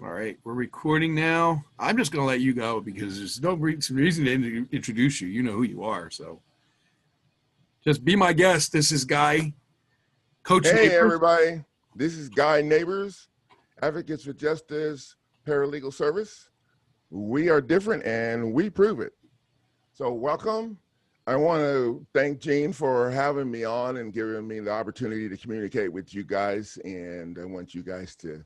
All right, we're recording now. I'm just going to let you go because there's no reason to introduce you. You know who you are. So just be my guest. This is Guy, Coach Hey, Neighbors. everybody. This is Guy Neighbors, Advocates for Justice Paralegal Service. We are different and we prove it. So welcome. I want to thank Gene for having me on and giving me the opportunity to communicate with you guys. And I want you guys to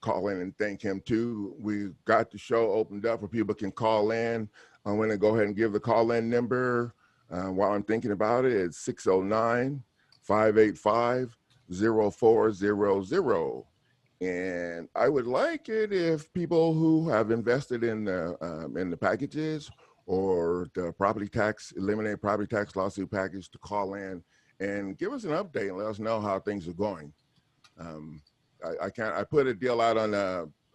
call in and thank him too. We got the show opened up where people can call in. I'm going to go ahead and give the call-in number while I'm thinking about it. It's 609-585-0400. And I would like it if people who have invested in the packages or the eliminate property tax lawsuit package to call in and give us an update and let us know how things are going. I put a deal out on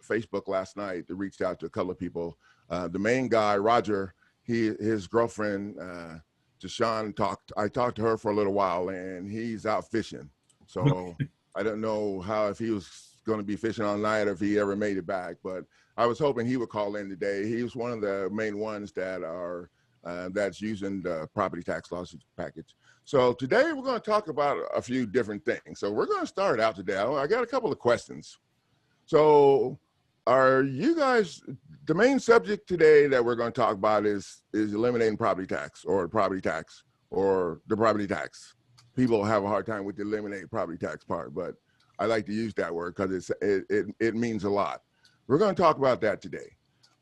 Facebook last night that reached out to a couple of people. The main guy, Roger, his girlfriend, Deshaun, I talked to her for a little while and he's out fishing. So I don't know if he was going to be fishing all night or if he ever made it back, but I was hoping he would call in today. He was one of the main ones that's using the property tax lawsuit package. So today we're going to talk about a few different things. So we're going to start out today. I got a couple of questions. So are you guys, the main subject today that we're going to talk about is eliminating property tax or the property tax. People have a hard time with the eliminate property tax part, but I like to use that word because it means a lot. We're going to talk about that today.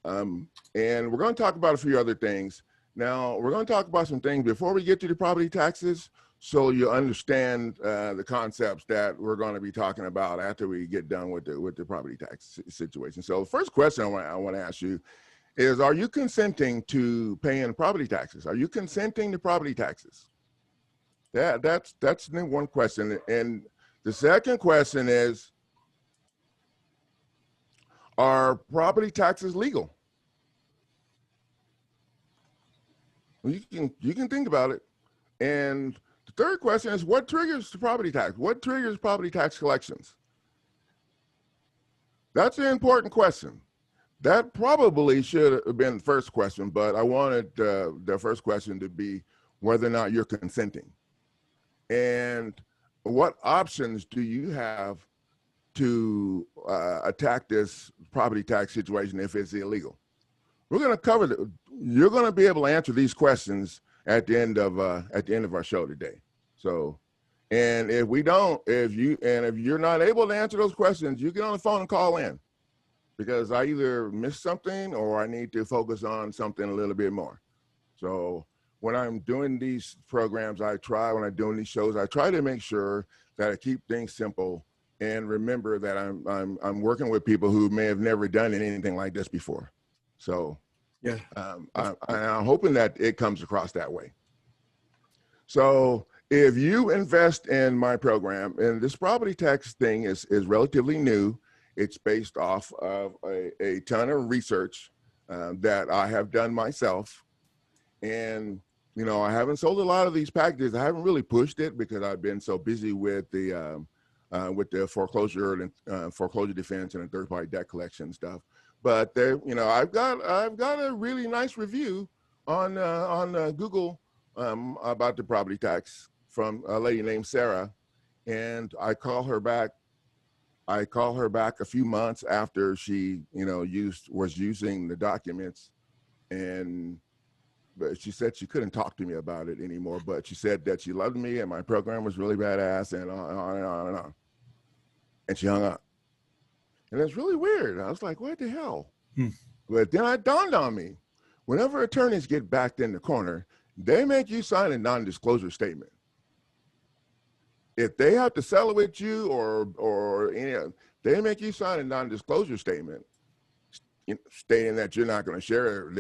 And we're going to talk about a few other things. Now, we're going to talk about some things before we get to the property taxes so you understand the concepts that we're going to be talking about after we get done with the property tax situation. So the first question I want to ask you is, are you consenting to paying property taxes? Are you consenting to property taxes? That's the one question. And the second question is, are property taxes legal? You can think about it. And the third question is, what triggers the property tax? What triggers property tax collections? That's an important question. That probably should have been the first question, but I wanted the first question to be whether or not you're consenting. And what options do you have to attack this property tax situation if it's illegal? We're going to cover you're going to be able to answer these questions at the end of our show today. So, and if you're not able to answer those questions, you get on the phone and call in, because I either missed something or I need to focus on something a little bit more. So when I'm doing these programs, when I'm doing these shows, I try to make sure that I keep things simple and remember that I'm working with people who may have never done anything like this before. So Yeah, I'm hoping that it comes across that way. So if you invest in my program, and this property tax thing is relatively new, it's based off of a ton of research that I have done myself. And, I haven't sold a lot of these packages. I haven't really pushed it because I've been so busy with the foreclosure defense and the third-party debt collection stuff. But there, I've got a really nice review on Google about the property tax from a lady named Sarah, and I call her back a few months after she was using the documents, but she said she couldn't talk to me about it anymore. But she said that she loved me and my program was really badass, and on and on and on. And she hung up. And it's really weird. I was like, what the hell? But then it dawned on me, whenever attorneys get backed in the corner, they make you sign a non-disclosure statement. If they have to settle with you they make you sign a non-disclosure statement stating that you're not going to share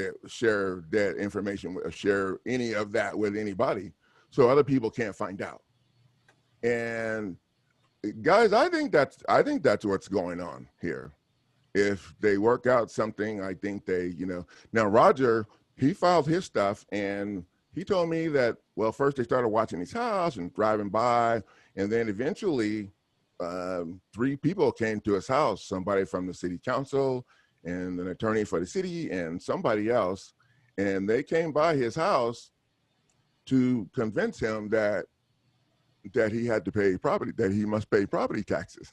that information, share any of that with anybody, so other people can't find out. And guys, I think that's what's going on here. If they work out something, I think now Roger, he filed his stuff and he told me that, well, first they started watching his house and driving by, and then eventually three people came to his house, somebody from the city council and an attorney for the city and somebody else. And they came by his house to convince him that he had to pay property, that he must pay property taxes.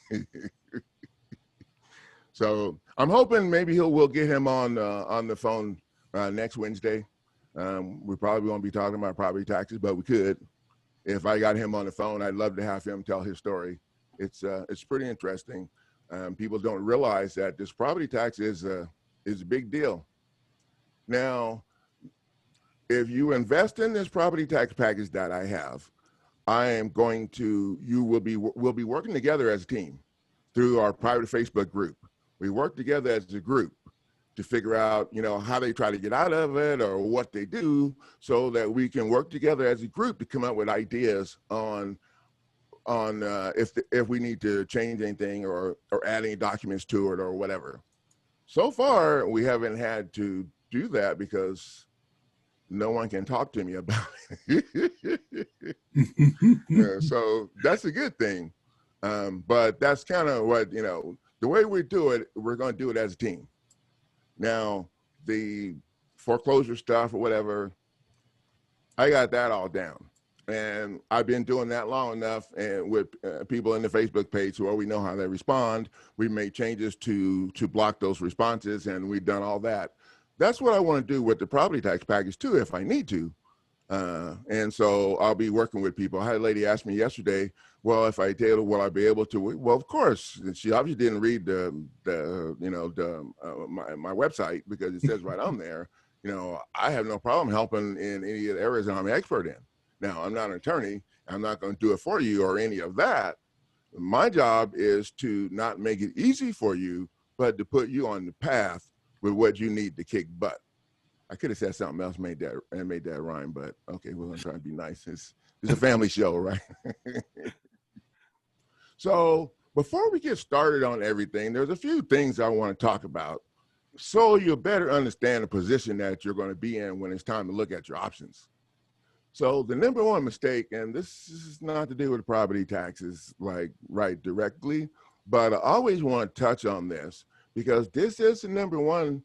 So I'm hoping maybe we'll get him on the phone next Wednesday. We probably won't be talking about property taxes, but we could. If I got him on the phone, I'd love to have him tell his story. It's pretty interesting. People don't realize that this property tax is a big deal. Now, if you invest in this property tax package that I have, we'll be working together as a team through our private Facebook group. We work together as a group to figure out, how they try to get out of it or what they do, so that we can work together as a group to come up with ideas on if we need to change anything or add any documents to it or whatever. So far, we haven't had to do that because no one can talk to me about it. So that's a good thing. But that's kind of what, the way we do it, we're going to do it as a team. Now, the foreclosure stuff or whatever, I got that all down. And I've been doing that long enough, and with people in the Facebook page who we know how they respond. We made changes to block those responses, and we've done all that. That's what I want to do with the property tax package too, if I need to. And so I'll be working with people. I had a lady ask me yesterday, well, if I did, will I be able to? Well, of course. She obviously didn't read my website, because it says right on there, I have no problem helping in any of the areas that I'm an expert in. Now, I'm not an attorney. I'm not going to do it for you or any of that. My job is to not make it easy for you, but to put you on the path with what you need to kick butt. I could have said something else, made that rhyme, but okay, we're gonna try to be nice. It's a family show, right? So before we get started on everything, there's a few things I want to talk about, so you'll better understand the position that you're going to be in when it's time to look at your options. So the number one mistake, and this is not to do with property taxes, like right directly, but I always want to touch on this because this is the number one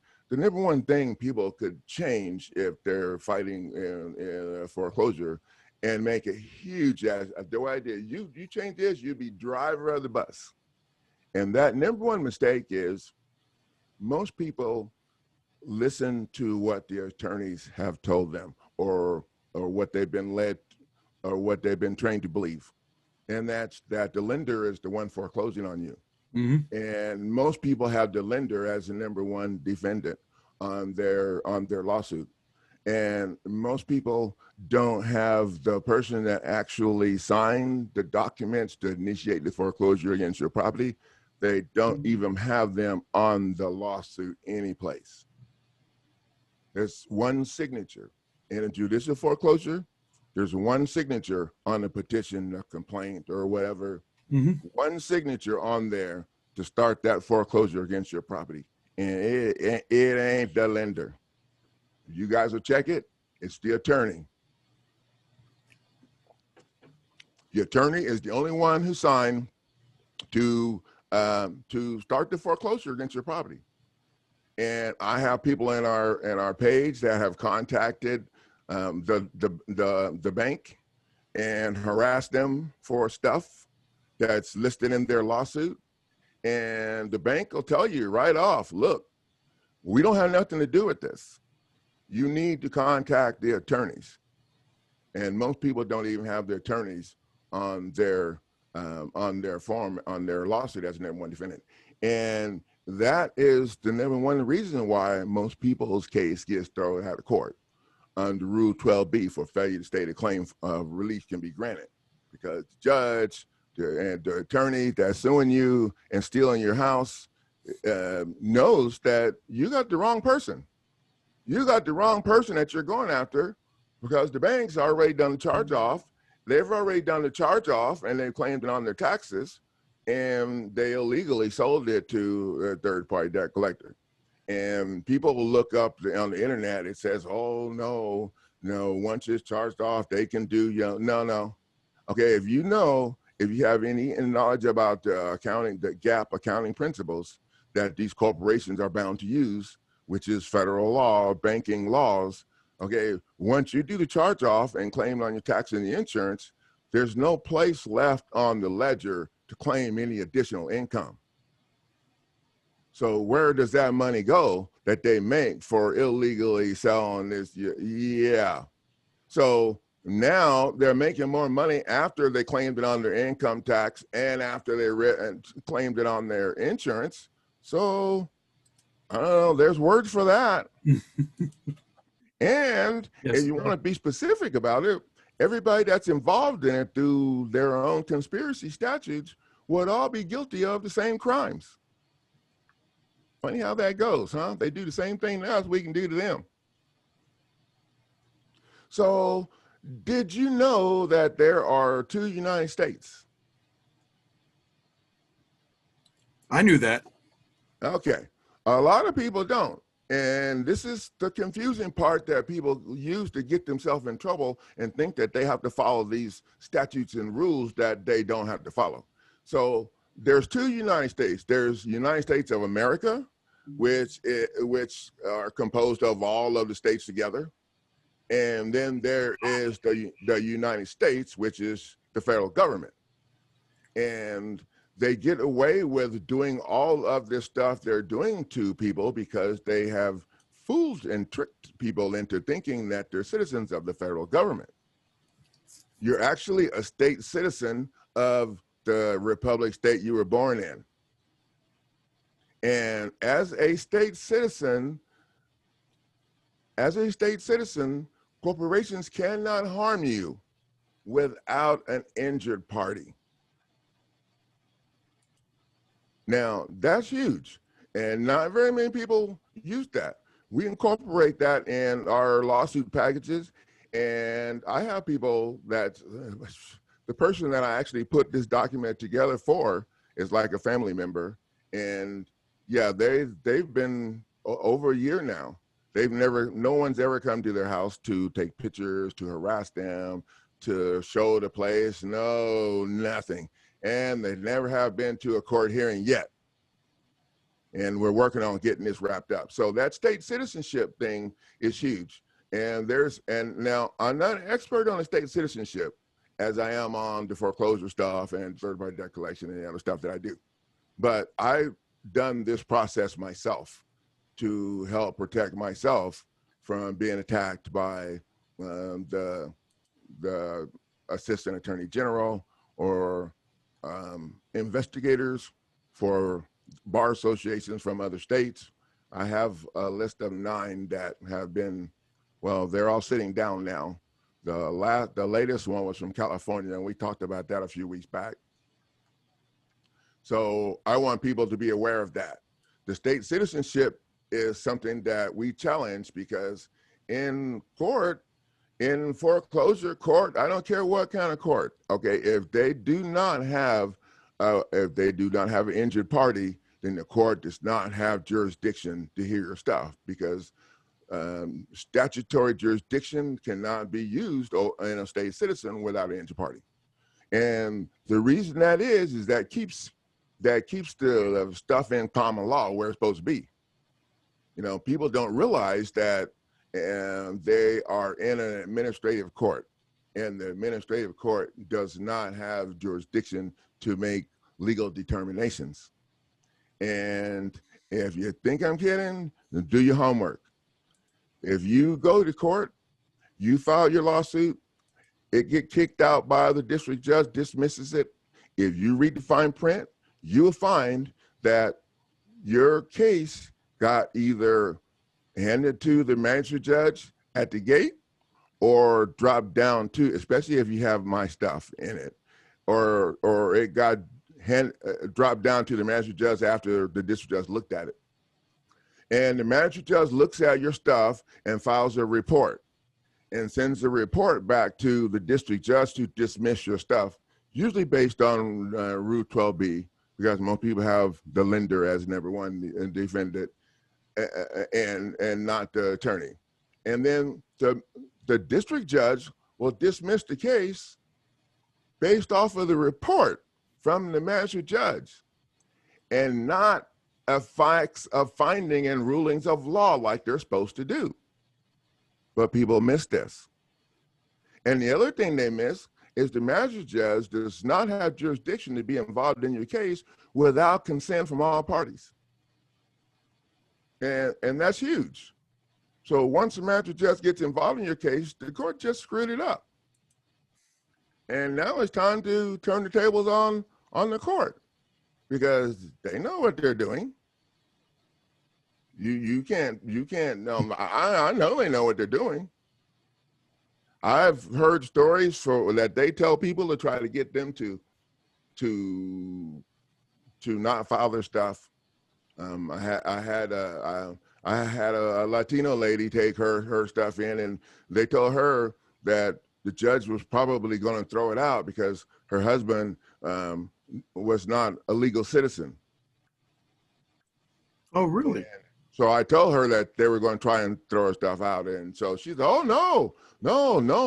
thing people could change if they're fighting in foreclosure, and make a huge ass. The way I did, you change this, you'd be driver of the bus. And that number one mistake is most people listen to what the attorneys have told them, or what they've been led, or what they've been trained to believe. And that's that the lender is the one foreclosing on you. Mm-hmm. And most people have the lender as the number one defendant on their lawsuit. And most people don't have the person that actually signed the documents to initiate the foreclosure against your property. They don't even have them on the lawsuit anyplace. There's one signature in a judicial foreclosure. There's one signature on the petition, the complaint, or whatever. Mm-hmm. One signature on there to start that foreclosure against your property. And it ain't the lender. You guys will check it. It's the attorney. The attorney is the only one who signed to start the foreclosure against your property. And I have people in our page that have contacted the bank and harassed them for stuff that's listed in their lawsuit. And the bank will tell you right off, look, we don't have nothing to do with this. You need to contact the attorneys. And most people don't even have the attorneys on their form, on their lawsuit as number one defendant. And that is the number one reason why most people's case gets thrown out of court under Rule 12B for failure to state a claim of relief can be granted, because the judge and the attorney that's suing you and stealing your house knows that you got the wrong person. You got the wrong person that you're going after, because the bank's already done the charge off. They've already done the charge off, and they've claimed it on their taxes, and they illegally sold it to a third-party debt collector. And people will look up on the internet. It says, "Oh no, once it's charged off, they can do no." Okay, if you know if you have any knowledge about the GAAP accounting principles that these corporations are bound to use, which is federal law, banking laws, okay, once you do the charge off and claim on your tax and the insurance, there's no place left on the ledger to claim any additional income. So where does that money go that they make for illegally selling this? Yeah. So now they're making more money after they claimed it on their income tax and after they claimed it on their insurance. So I don't know, there's words for that. And Yes, if you want to be specific about it, everybody that's involved in it through their own conspiracy statutes would all be guilty of the same crimes. Funny how that goes, huh? They do the same thing to us we can do to them. So did you know that there are 2 United States? I knew that. Okay. A lot of people don't. And this is the confusing part that people use to get themselves in trouble and think that they have to follow these statutes and rules that they don't have to follow. So there's 2 United States. There's United States of America, which are composed of all of the states together. And then there is the United States, which is the federal government. And they get away with doing all of this stuff they're doing to people because they have fooled and tricked people into thinking that they're citizens of the federal government. You're actually a state citizen of the republic state you were born in. And as a state citizen, corporations cannot harm you without an injured party. Now, that's huge, and not very many people use that. We incorporate that in our lawsuit packages, and I have people that, the person that I actually put this document together for is like a family member, and yeah, they've been over a year now. No one's ever come to their house to take pictures, to harass them, to show the place, no, nothing. And they never have been to a court hearing yet. And we're working on getting this wrapped up. So that state citizenship thing is huge. And now I'm not an expert on the state citizenship as I am on the foreclosure stuff and third-party debt collection and the other stuff that I do. But I've done this process myself to help protect myself from being attacked by the assistant attorney general or investigators for bar associations from other states. I have a list of 9 that have been, well, they're all sitting down now. The latest one was from California, and we talked about that a few weeks back. So I want people to be aware of that. The state citizenship is something that we challenge because in court, in foreclosure court, I don't care what kind of court, okay, if they do not have an injured party, then the court does not have jurisdiction to hear your stuff because statutory jurisdiction cannot be used in a state citizen without an injured party. And the reason that is that keeps the stuff in common law where it's supposed to be. You know, people don't realize that they are in an administrative court, and the administrative court does not have jurisdiction to make legal determinations. And if you think I'm kidding, then do your homework. If you go to court, you file your lawsuit, it get kicked out by the district judge, dismisses it. If you read the fine print, you'll find that your case got either handed to the magistrate judge at the gate or dropped down to, especially if you have my stuff in it, or it got dropped down to the magistrate judge after the district judge looked at it. And the magistrate judge looks at your stuff and files a report and sends the report back to the district judge to dismiss your stuff, usually based on Rule 12B, because most people have the lender as number one and defendant and not the attorney. And then the district judge will dismiss the case based off of the report from the magistrate judge and not of facts of finding and rulings of law like they're supposed to do. But people miss this. And the other thing they miss is the magistrate judge does not have jurisdiction to be involved in your case without consent from all parties. And that's huge. So once the magistrate judge gets involved in your case, the court just screwed it up. And now it's time to turn the tables on the court because they know what they're doing. You can't, I know they know what they're doing. I've heard stories that they tell people to try to get them to not file their stuff. I had a Latino lady take her stuff in, and they told her that the judge was probably going to throw it out because her husband was not a legal citizen. Oh, really? And so I told her that they were going to try and throw her stuff out, and so she said, "Oh no,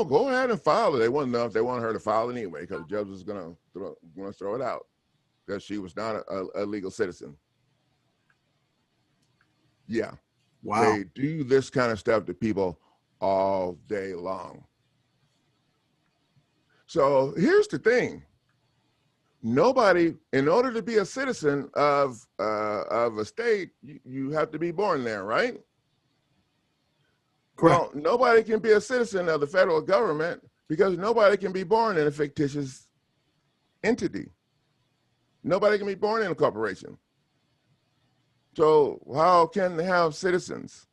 go ahead and file it." They wouldn't know if they wanted her to file it anyway because the judge was going to throw it out because she was not a legal citizen. Yeah. Wow. They do this kind of stuff to people all day long. So here's the thing. Nobody, in order to be a citizen of a state, you have to be born there, right? Correct. Well, nobody can be a citizen of the federal government because nobody can be born in a fictitious entity. Nobody can be born in a corporation. So how can they have citizens?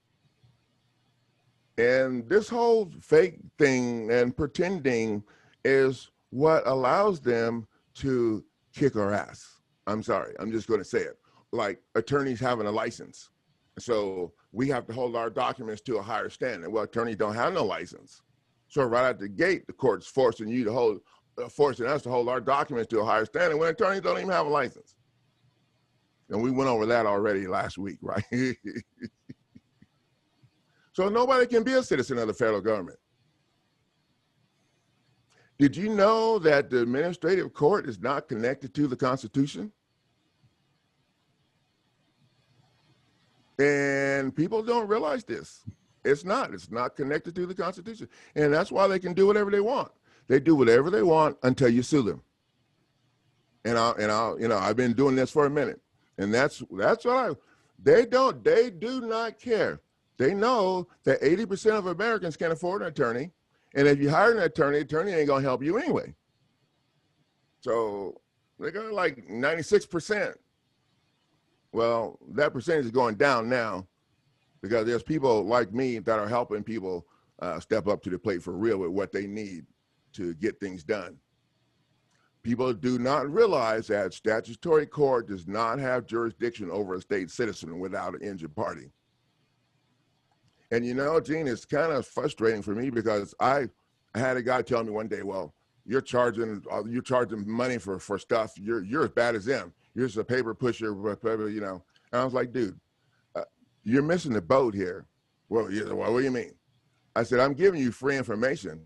And this whole fake thing and pretending is what allows them to kick our ass. I'm sorry, I'm just going to say it. Like attorneys having a license. So we have to hold our documents to a higher standard. Well, attorneys don't have no license. So right out the gate, the court's forcing us to hold our documents to a higher standard when attorneys don't even have a license. And we went over that already last week, right? So nobody can be a citizen of the federal government. Did you know that the administrative court is not connected to the Constitution? And people don't realize this. It's not connected to the Constitution. And that's why they can do whatever they want. They do whatever they want until you sue them. And I've been doing this for a minute. And that's what they do not care. They know that 80% of Americans can't afford an attorney. And if you hire an attorney ain't going to help you anyway. So they got like 96%. Well, that percentage is going down now because there's people like me that are helping people step up to the plate for real with what they need to get things done. People do not realize that statutory court does not have jurisdiction over a state citizen without an injured party. And you know, Gene, it's kind of frustrating for me because I had a guy tell me one day, well, you're charging money for stuff. You're as bad as them. You're just a paper pusher, you know. And I was like, dude, you're missing the boat here. Well, yeah, well, what do you mean? I said, I'm giving you free information.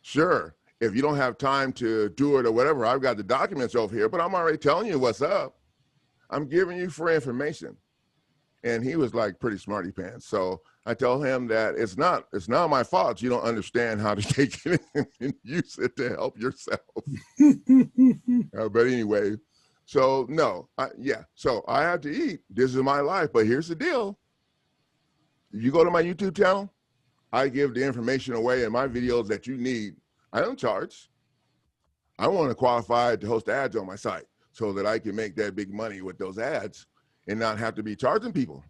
Sure, if you don't have time to do it or whatever, I've got the documents over here, but I'm already telling you what's up. I'm giving you free information. And he was like pretty smarty pants. So I told him that it's not my fault you don't understand how to take it and use it to help yourself. But anyway, so no, so I have to eat. This is my life. But here's the deal. You go to my YouTube channel, I give the information away in my videos that you need. I don't charge. I want to qualify to host ads on my site so that I can make that big money with those ads and not have to be charging people.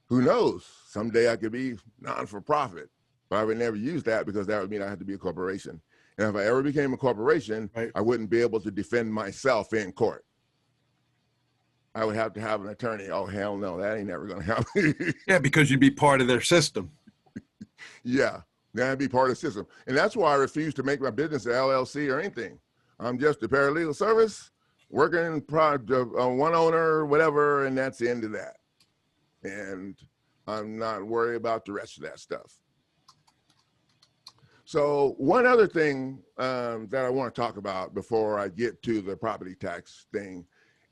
Who knows? Someday I could be non-for-profit, but I would never use that because that would mean I had to be a corporation. And if I ever became a corporation, right, I wouldn't be able to defend myself in court. I would have to have an attorney. Oh, hell no, that ain't never gonna happen. Yeah, because you'd be part of their system. Yeah, that'd be part of the system. And that's why I refuse to make my business an LLC or anything. I'm just a paralegal service, working on one owner, whatever, and that's the end of that. And I'm not worried about the rest of that stuff. So one other thing that I want to talk about before I get to the property tax thing,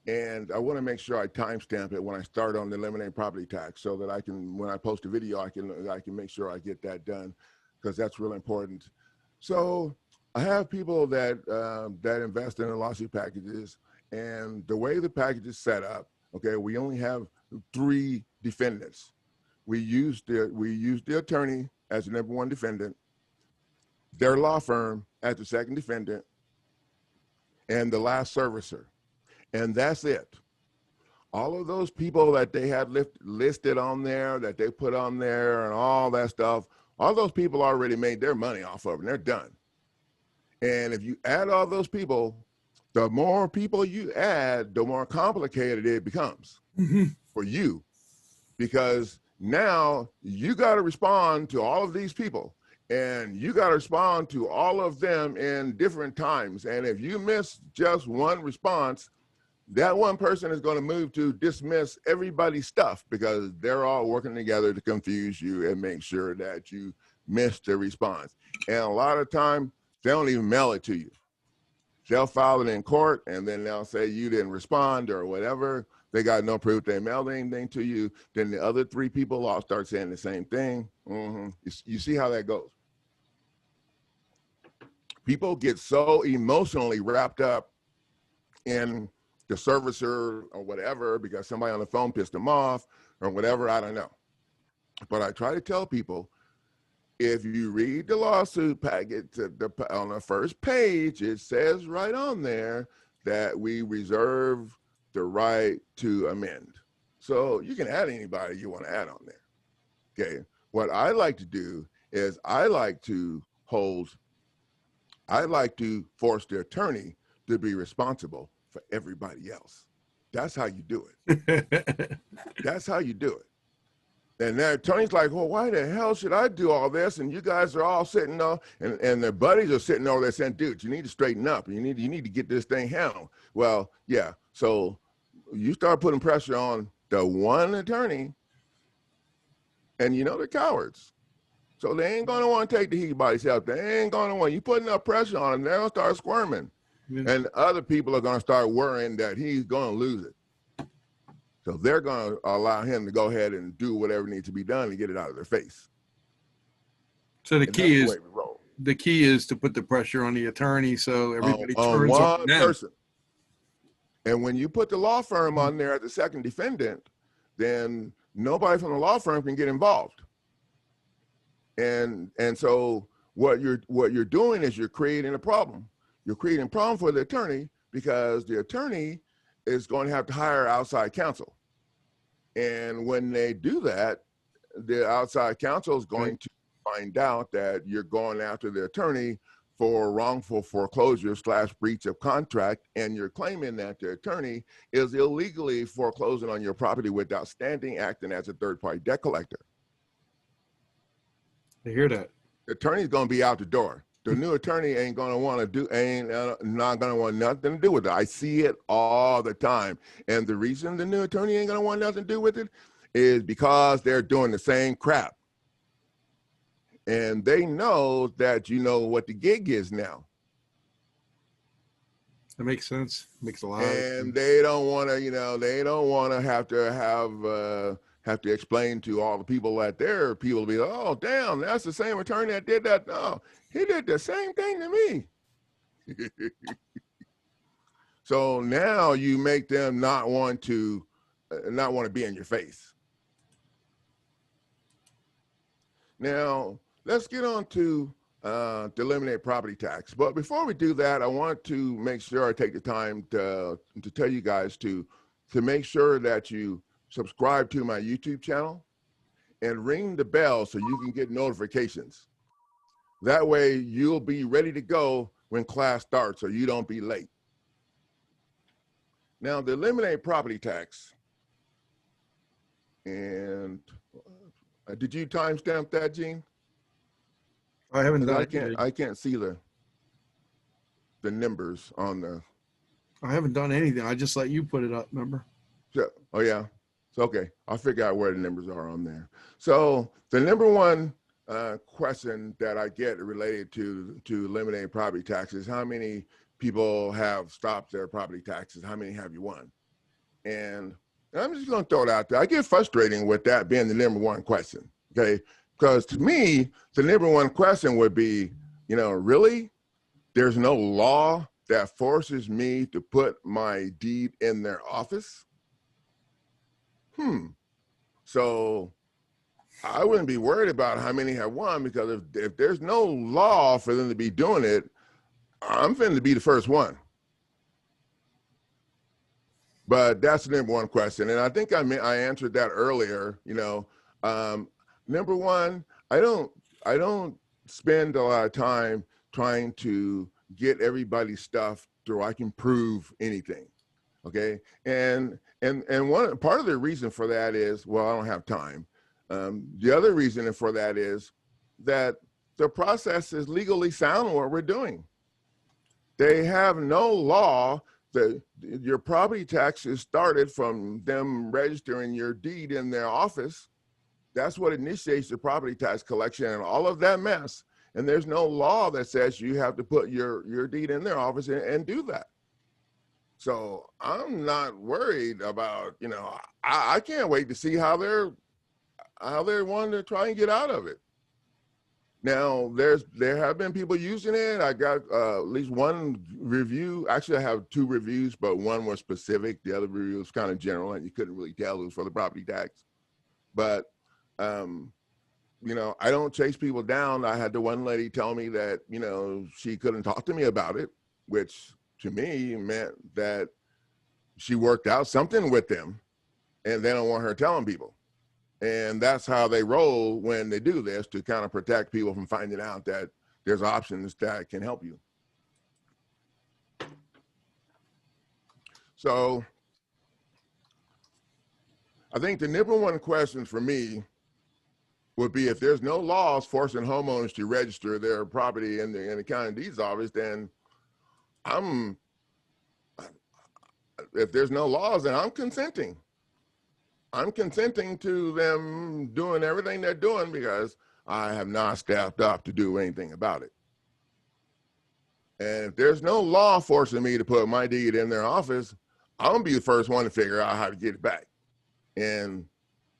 and I want to make sure I timestamp it when I start on the eliminate property tax, so that I can, when I post a video, I can make sure I get that done, because that's really important. So I have people that that invest in the lawsuit packages, and the way the package is set up, okay, we only have 3 defendants. We use the attorney as the number 1 defendant, their law firm as the 2nd defendant, and the last servicer. And that's it. All of those people that they had listed on there, that they put on there and all that stuff, all those people already made their money off of it, and they're done. And if you add all those people, the more people you add, the more complicated it becomes for you, because now you got to respond to all of these people, and you got to respond to all of them in different times. And if you miss just one response, that one person is going to move to dismiss everybody's stuff, because they're all working together to confuse you and make sure that you miss the response. And a lot of time, they don't even mail it to you. They'll file it in court, and then they'll say you didn't respond or whatever. They got no proof they mailed anything to you. Then the other 3 people all start saying the same thing. You see how that goes. People get so emotionally wrapped up in the servicer or whatever because somebody on the phone pissed them off or whatever, I don't know. But I try to tell people, if you read the lawsuit packet on the first page, it says right on there that we reserve the right to amend. So you can add anybody you want to add on there. Okay. What I like to do is I like to force the attorney to be responsible for everybody else. That's how you do it. That's how you do it. And the attorney's like, well, why the hell should I do all this? And you guys are all sitting there, and their buddies are sitting over there saying, dude, you need to straighten up. You need to get this thing handled. Well, yeah. So you start putting pressure on the one attorney, and they're cowards. So they ain't going to want to take the heat by themselves. They ain't going to want, you putting enough pressure on them, they're going to start squirming. And other people are going to start worrying that he's going to lose it. So they're going to allow him to go ahead and do whatever needs to be done to get it out of their face. So the key is to put the pressure on the attorney so everybody turns on one person. And when you put the law firm on there as the 2nd defendant, then nobody from the law firm can get involved. And so what you're doing is you're creating a problem. You're creating a problem for the attorney, because the attorney is going to have to hire outside counsel. And when they do that, the outside counsel is going to find out that you're going after the attorney for wrongful foreclosure / breach of contract, and you're claiming that the attorney is illegally foreclosing on your property without standing, acting as a third-party debt collector. I hear that. The attorney's going to be out the door. The new attorney ain't going to want to do, not going to want nothing to do with it. I see it all the time. And the reason the new attorney ain't going to want nothing to do with it is because they're doing the same crap. And they know that you know what the gig is now. That makes sense. Makes a lot of sense. And they don't want to, they don't want to have to explain to all the people out there, people be like, oh, damn, that's the same attorney that did that. No, he did the same thing to me. So now you make them not want to be in your face. Now, let's get on to eliminate property tax. But before we do that, I want to make sure I take the time to tell you guys to make sure that you subscribe to my YouTube channel and ring the bell so you can get notifications. That way you'll be ready to go when class starts, so you don't be late. Now, the eliminate property tax, and did you timestamp that, Gene? I haven't done it. I can't see the numbers on the. I haven't done anything. I just let you put it up, remember? Oh, yeah. So, okay. I'll figure out where the numbers are on there. So the number 1 question that I get related to eliminating property taxes. How many people have stopped their property taxes? How many have you won? And I'm just going to throw it out there. I get frustrating with that being the number one question, okay? Because to me, the number one question would be, you know, really? There's no law that forces me to put my deed in their office? So I wouldn't be worried about how many have won, because if there's no law for them to be doing it, I'm finna to be the first one. But that's the number one question. And I think I answered that earlier. You know, number one, I don't spend a lot of time trying to get everybody's stuff so I can prove anything. Okay. And one part of the reason for that is, well, I don't have time. The other reason for that is that the process is legally sound what we're doing. They have no law that your property taxes started from them registering your deed in their office. That's what initiates the property tax collection and all of that mess. And there's no law that says you have to put your deed in their office and do that. So I'm not worried about, you know, I can't wait to see how they're wanting to try and get out of it. Now, there have been people using it. I got at least one review. Actually, I have two reviews, but one was specific. The other review was kind of general, and you couldn't really tell it was for the property tax. But, you know, I don't chase people down. I had the one lady tell me that, you know, she couldn't talk to me about it, which to me meant that she worked out something with them, and they don't want her telling people. And that's how they roll when they do this, to kind of protect people from finding out that there's options that can help you. So I think the number one question for me would be, if there's no laws forcing homeowners to register their property in the county deeds office, then if there's no laws, then I'm consenting. I'm consenting to them doing everything they're doing, because I have not stepped up to do anything about it. And if there's no law forcing me to put my deed in their office, I'm gonna be the first one to figure out how to get it back. And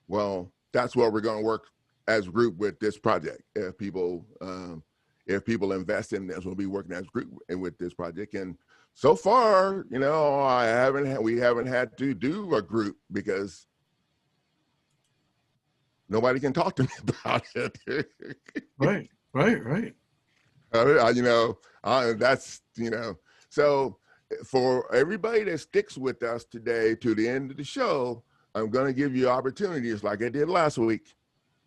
well, that's what we're gonna work as a group with this project. If people invest in this, we'll be working as a group with this project. And so far, you know, we haven't had to do a group because nobody can talk to me about it. Right. You know, that's, you know, so for everybody that sticks with us today to the end of the show, I'm going to give you opportunities like I did last week.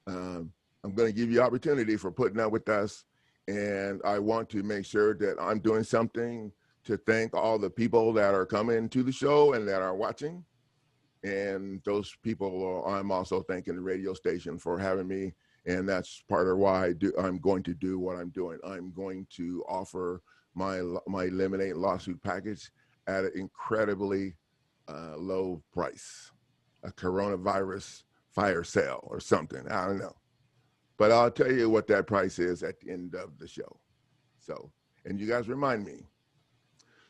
I'm going to give you opportunity for putting up with us. And I want to make sure that I'm doing something to thank all the people that are coming to the show and that are watching. And those people, I'm also thanking the radio station for having me. And that's part of why I'm going to do what I'm doing. I'm going to offer my Eliminate Lawsuit package at an incredibly low price, a coronavirus fire sale or something. I don't know. But I'll tell you what that price is at the end of the show. So, and you guys remind me.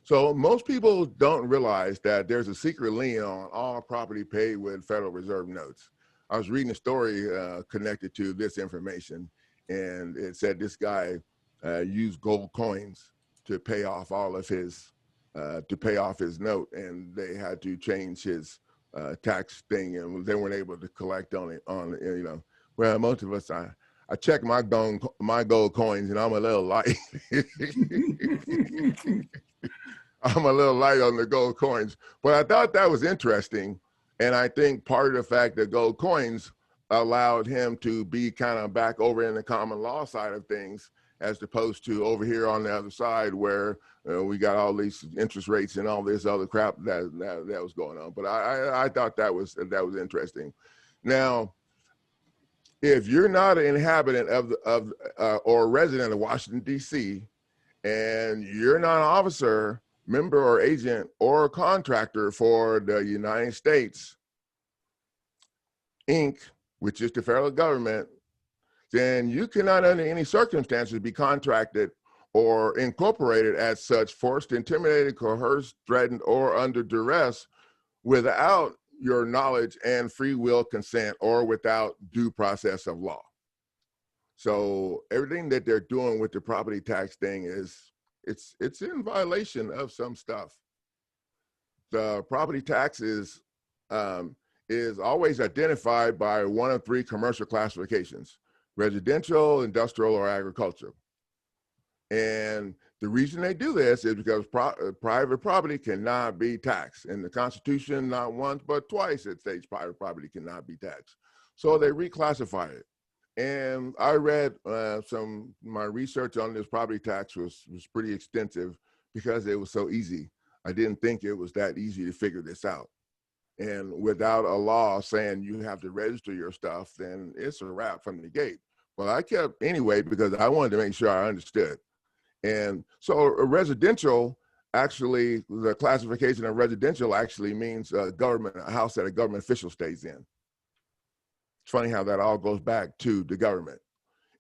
So most people don't realize that there's a secret lien on all property paid with Federal Reserve notes. I was reading a story connected to this information, and it said this guy used gold coins to pay off all of his, note, and they had to change his tax thing, and they weren't able to collect on it. You know, well, most of us, I check my gold coins, and I'm a little light. I'm a little light on the gold coins, but I thought that was interesting. And I think part of the fact that gold coins allowed him to be kind of back over in the common law side of things, as opposed to over here on the other side where we got all these interest rates and all this other crap that was going on. But I thought that was interesting. Now, if you're not an inhabitant or a resident of Washington, D.C., and you're not an officer, member or agent or contractor for the United States, Inc., which is the federal government, then you cannot under any circumstances be contracted or incorporated as such, forced, intimidated, coerced, threatened, or under duress without your knowledge and free will consent or without due process of law. So everything that they're doing with the property tax thing it's in violation of some stuff. The property tax is always identified by one of three commercial classifications: residential, industrial, or agricultural. And the reason they do this is because private property cannot be taxed. In the Constitution, not once, but twice it states private property cannot be taxed. So they reclassify it. And I read my research on this property tax was pretty extensive because it was so easy. I didn't think it was that easy to figure this out. And without a law saying you have to register your stuff, then it's a wrap from the gate. But I kept anyway because I wanted to make sure I understood. And so a residential, actually, the classification of residential actually means a house that a government official stays in. It's funny how that all goes back to the government.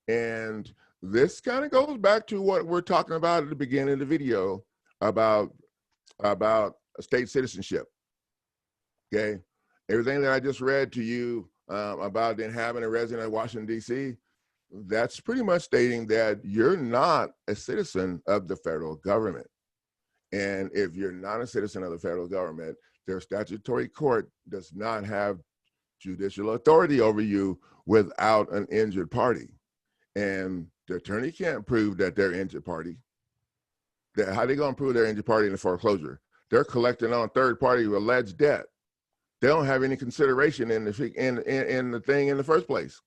And this kind of goes back to what we're talking about at the beginning of the video about state citizenship. Okay, everything that I just read to you about then having a resident of Washington, D.C., that's pretty much stating that you're not a citizen of the federal government. And if you're not a citizen of the federal government, their statutory court does not have judicial authority over you without an injured party. And the attorney can't prove that they're injured party. How are they going to prove they're injured party in the foreclosure? They're collecting on third party alleged debt. They don't have any consideration in the thing in the first place.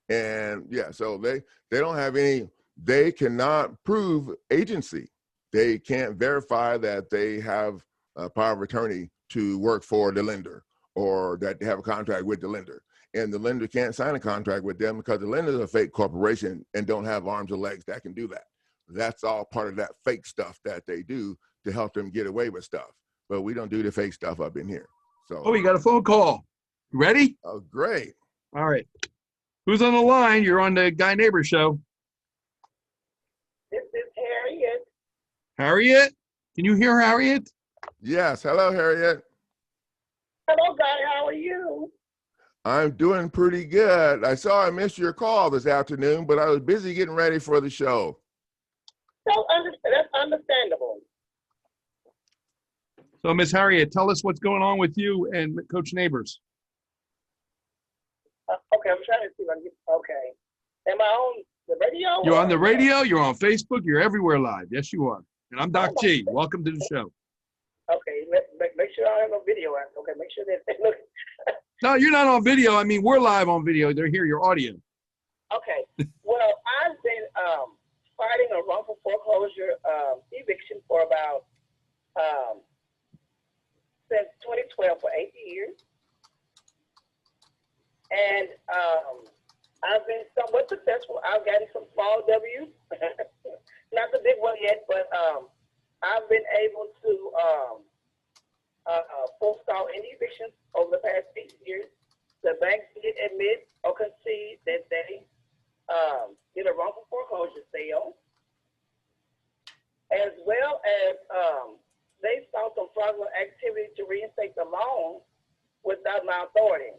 And yeah, so they don't have any, they cannot prove agency. They can't verify that they have a power of attorney to work for the lender or that they have a contract with the lender. And the lender can't sign a contract with them because the lender is a fake corporation and don't have arms or legs that can do that. That's all part of that fake stuff that they do to help them get away with stuff. But we don't do the fake stuff up in here. So. Oh, you got a phone call. You ready? Oh, great. All right. Who's on the line? You're on the Guy Neighbor Show. This is Harriet. Harriet? Can you hear Harriet? Yes. Hello, Harriet. Hello, Guy. How are you? I'm doing pretty good. I saw I missed your call this afternoon, but I was busy getting ready for the show. That's understandable. So, Miss Harriet, tell us what's going on with you and Coach Neighbors. Okay, I'm trying to see if I can get, okay. Am I on the radio? You're on the radio, you're on Facebook, you're everywhere live. Yes, you are. And I'm Doc G. Welcome to the show. Okay, make sure I have no video. Okay, make sure that they look. No, you're not on video. I mean, we're live on video. They're here, your audio. Okay. Well, I've been fighting a wrongful foreclosure eviction for about since 2012 for 8 years. And I've been somewhat successful. I've gotten some small W's, not the big one yet, but I've been able to forestall any evictions over the past 8 years. The banks did admit or concede that they did a wrongful foreclosure sale, as well as they saw some fraudulent activity to reinstate the loan without my authority.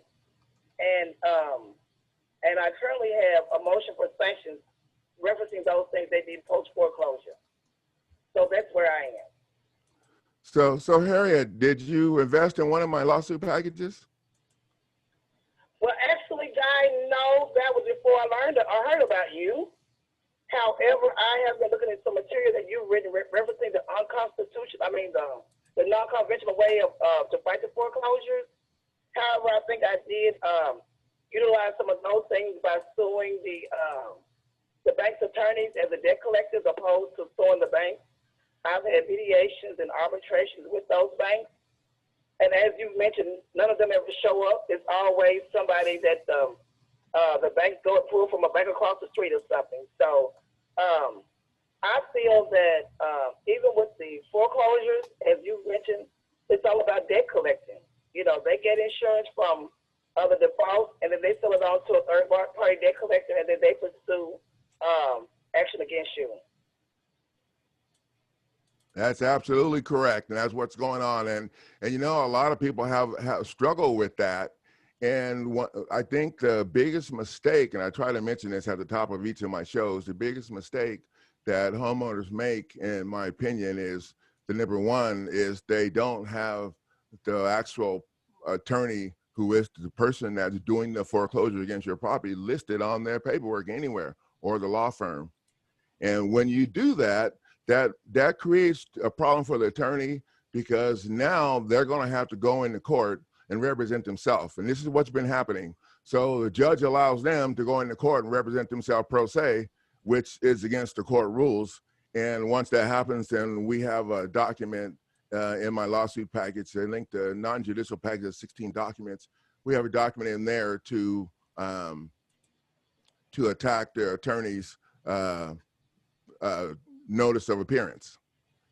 And I currently have a motion for sanctions referencing those things they did post foreclosure. So that's where I am. So Harriet, did you invest in one of my lawsuit packages? Well, actually, Guy, no, that was before I heard about you. However, I have been looking at some material that you've written referencing the the non-conventional way of to fight the foreclosures. However, I think I did utilize some of those things by suing the bank's attorneys as a debt collector as opposed to suing the bank. I've had mediations and arbitrations with those banks. And as you mentioned, none of them ever show up. It's always somebody that the banks go and pull from a bank across the street or something. So I feel that even with the foreclosures, as you mentioned, it's all about debt collecting. You know, they get insurance from the default, and then they sell it on to a third-party debt collector, and then That's absolutely correct, and that's what's going on. And you know, a lot of people have struggled with that. And I think the biggest mistake, and I try to mention this at the top of each of my shows, the biggest mistake that homeowners make, in my opinion, is the number one is they don't have the actual attorney who is the person that's doing the foreclosure against your property listed on their paperwork anywhere, or the law firm. And when you do that, that creates a problem for the attorney, because now they're going to have to go into court and represent themselves. And this is what's been happening. So the judge allows them to go into court and represent themselves pro se, which is against the court rules. And once that happens, then we have a document in my lawsuit package. I think the non-judicial package is 16 documents. We have a document in there to attack the attorney's notice of appearance,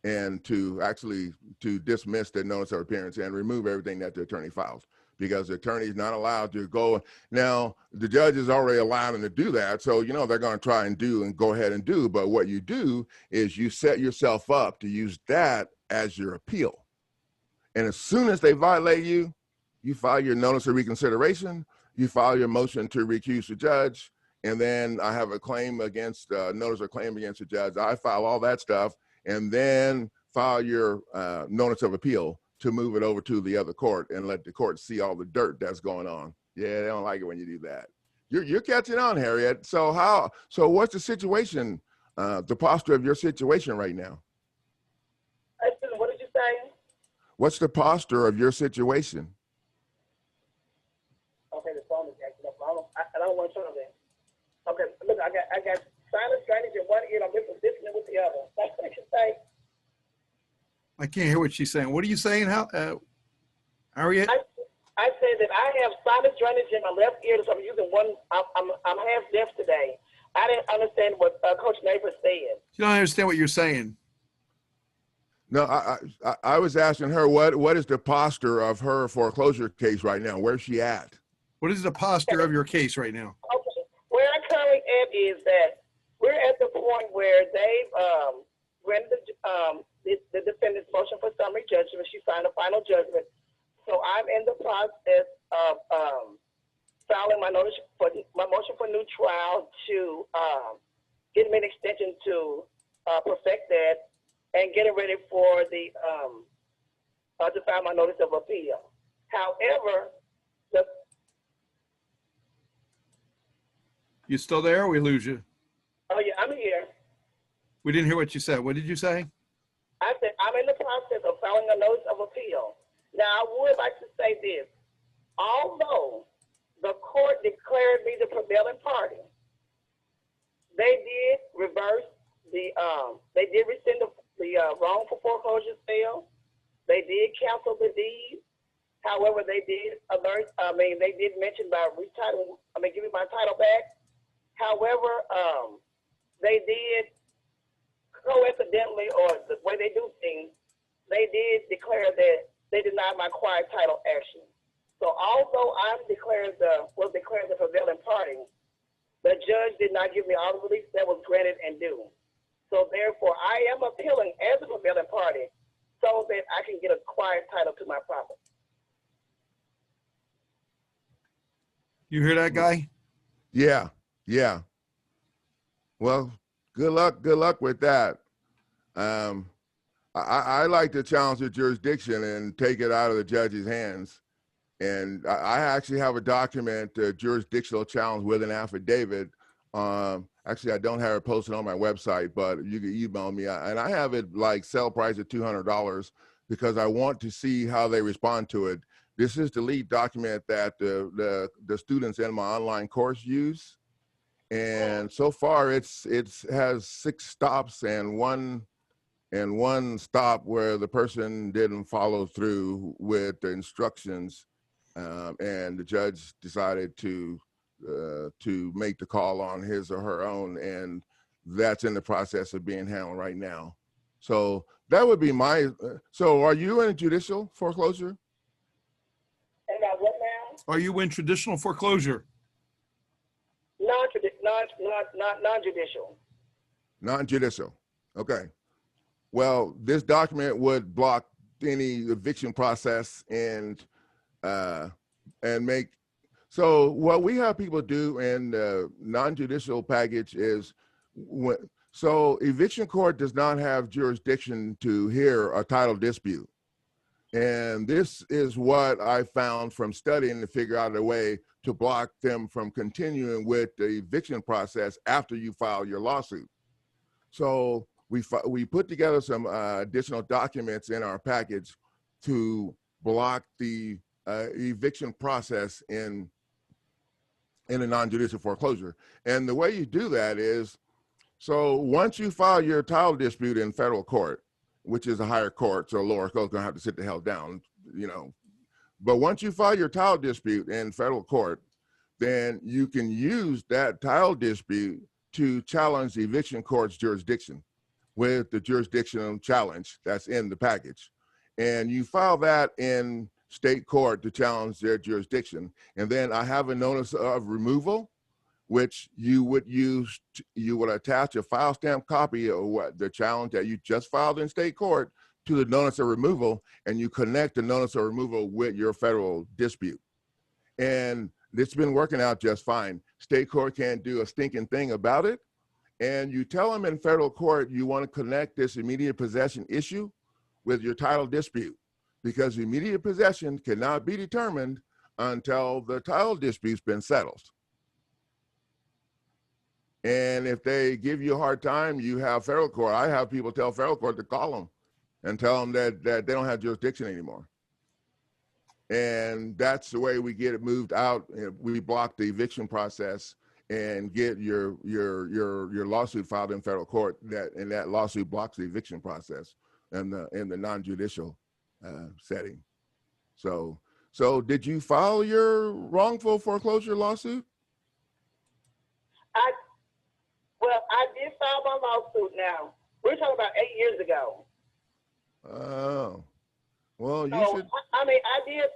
and to dismiss the notice of appearance and remove everything that the attorney files, because the attorney is not allowed to go. Now, the judge has already allowed them to do that, so you know they're going to try and go ahead and do. But what you do is you set yourself up to use that as your appeal. And as soon as they violate you, you file your notice of reconsideration, you file your motion to recuse the judge, and then I have a claim against, notice of claim against the judge. I file all that stuff, and then file your notice of appeal to move it over to the other court and let the court see all the dirt that's going on. Yeah, they don't like it when you do that. You're catching on, Harriet. So what's the situation, the posture of your situation right now? What did you say? What's the posture of your situation? Okay, the phone is acting up. I don't want to turn it. Okay, look, I got silence drainage in one ear, and I'm listening with the other. That's what you say. I can't hear what she's saying. What are you saying, Harriet? I say that I have sinus drainage in my left ear, so I'm using one. I'm half deaf today. I didn't understand what Coach Neighbor said. You don't understand what you're saying. No, I was asking her what is the posture of her foreclosure case right now? Where's she at? What is the posture of your case right now? Okay, where I'm currently at is that we're at the point where they've granted the defendant's motion for summary judgment. She signed a final judgment. So I'm in the process of filing my motion for new trial to get me an extension to perfect that, and getting ready for the to file my notice of appeal. However, You still there, or we lose you? Oh yeah, I'm here. We didn't hear what you said. What did you say? I said I'm in the process of filing a notice of appeal. Now, I would like to say this. Although the court declared me the prevailing party, they did reverse they did rescind the wrongful foreclosure sale. They did cancel the deed. However, they did they did mention about give me my title back. However, they did coincidentally, or the way they do things, they did declare that they denied my quiet title action. So although I'm declared the prevailing party, the judge did not give me all the relief that was granted and due. So therefore, I am appealing as a prevailing party so that I can get a quiet title to my property. You hear that, guy? Yeah. Well, good luck with that. I like to challenge the jurisdiction and take it out of the judge's hands. And I actually have a document, a jurisdictional challenge with an affidavit. Actually, I don't have it posted on my website, but you can email me. And I have it like sale price at $200 because I want to see how they respond to it. This is the lead document that the students in my online course use. And so far it has 6 stops and one stop where the person didn't follow through with the instructions, and the judge decided to make the call on his or her own, and that's in the process of being handled right now. So that would be my. So are you in a judicial foreclosure? And what now? Are you in traditional foreclosure? Non-judicial. Non-judicial. Okay. well, this document would block any eviction process and make. So what we have people do in the non-judicial package is so eviction court does not have jurisdiction to hear a title dispute. And this is what I found from studying to figure out a way to block them from continuing with the eviction process after you file your lawsuit. So we put together some additional documents in our package to block the eviction process in a non-judicial foreclosure. And the way you do that is, so once you file your title dispute in federal court, which is a higher court, so lower court's gonna have to sit the hell down, you know. But once you file your title dispute in federal court, then you can use that title dispute to challenge the eviction court's jurisdiction with the jurisdictional challenge that's in the package. And you file that in state court to challenge their jurisdiction. And then I have a notice of removal, which you would use, you would attach a file stamp copy of what the challenge that you just filed in state court to the notice of removal, and you connect the notice of removal with your federal dispute. And it's been working out just fine. State court can't do a stinking thing about it. And you tell them in federal court, you want to connect this immediate possession issue with your title dispute, because immediate possession cannot be determined until the title dispute's been settled. And if they give you a hard time, you have federal court. I have people tell federal court to call them and tell them that they don't have jurisdiction anymore. And that's the way we get it moved out. We block the eviction process and get your lawsuit filed in federal court. And that lawsuit blocks the eviction process in the non-judicial setting. So did you file your wrongful foreclosure lawsuit? Well, I did file my lawsuit now. We're talking about 8 years ago. Oh, well, you should. I did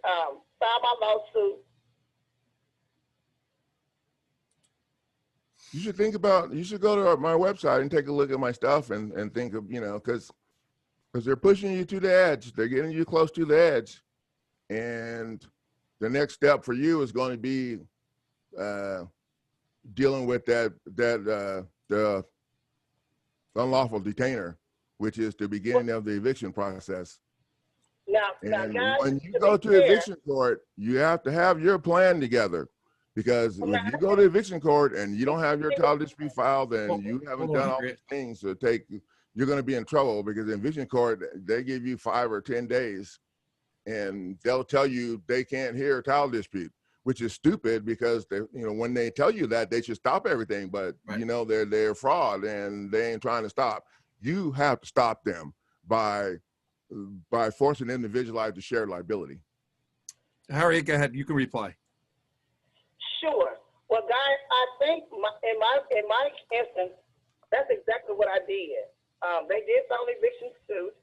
file my lawsuit. You should think about, you should go to my website and take a look at my stuff and think of, you know, because they're pushing you to the edge. They're getting you close to the edge. And the next step for you is going to be dealing with the unlawful detainer, which is the beginning of the eviction process. Now, guys, when you go to eviction court, you have to have your plan together, because if you go to eviction court and you don't have your title dispute filed and you haven't done all these things to you're going to be in trouble, because in eviction court, they give you 5 or 10 days and they'll tell you they can't hear a title dispute, which is stupid, because they, you know, when they tell you that, they should stop everything, but right. You know, they're fraud and they ain't trying to stop. You have to stop them by forcing them to visualize the shared liability. Harriet, go ahead. You can reply. Sure. Well, guys, I think in my instance, that's exactly what I did. They did file an eviction suit,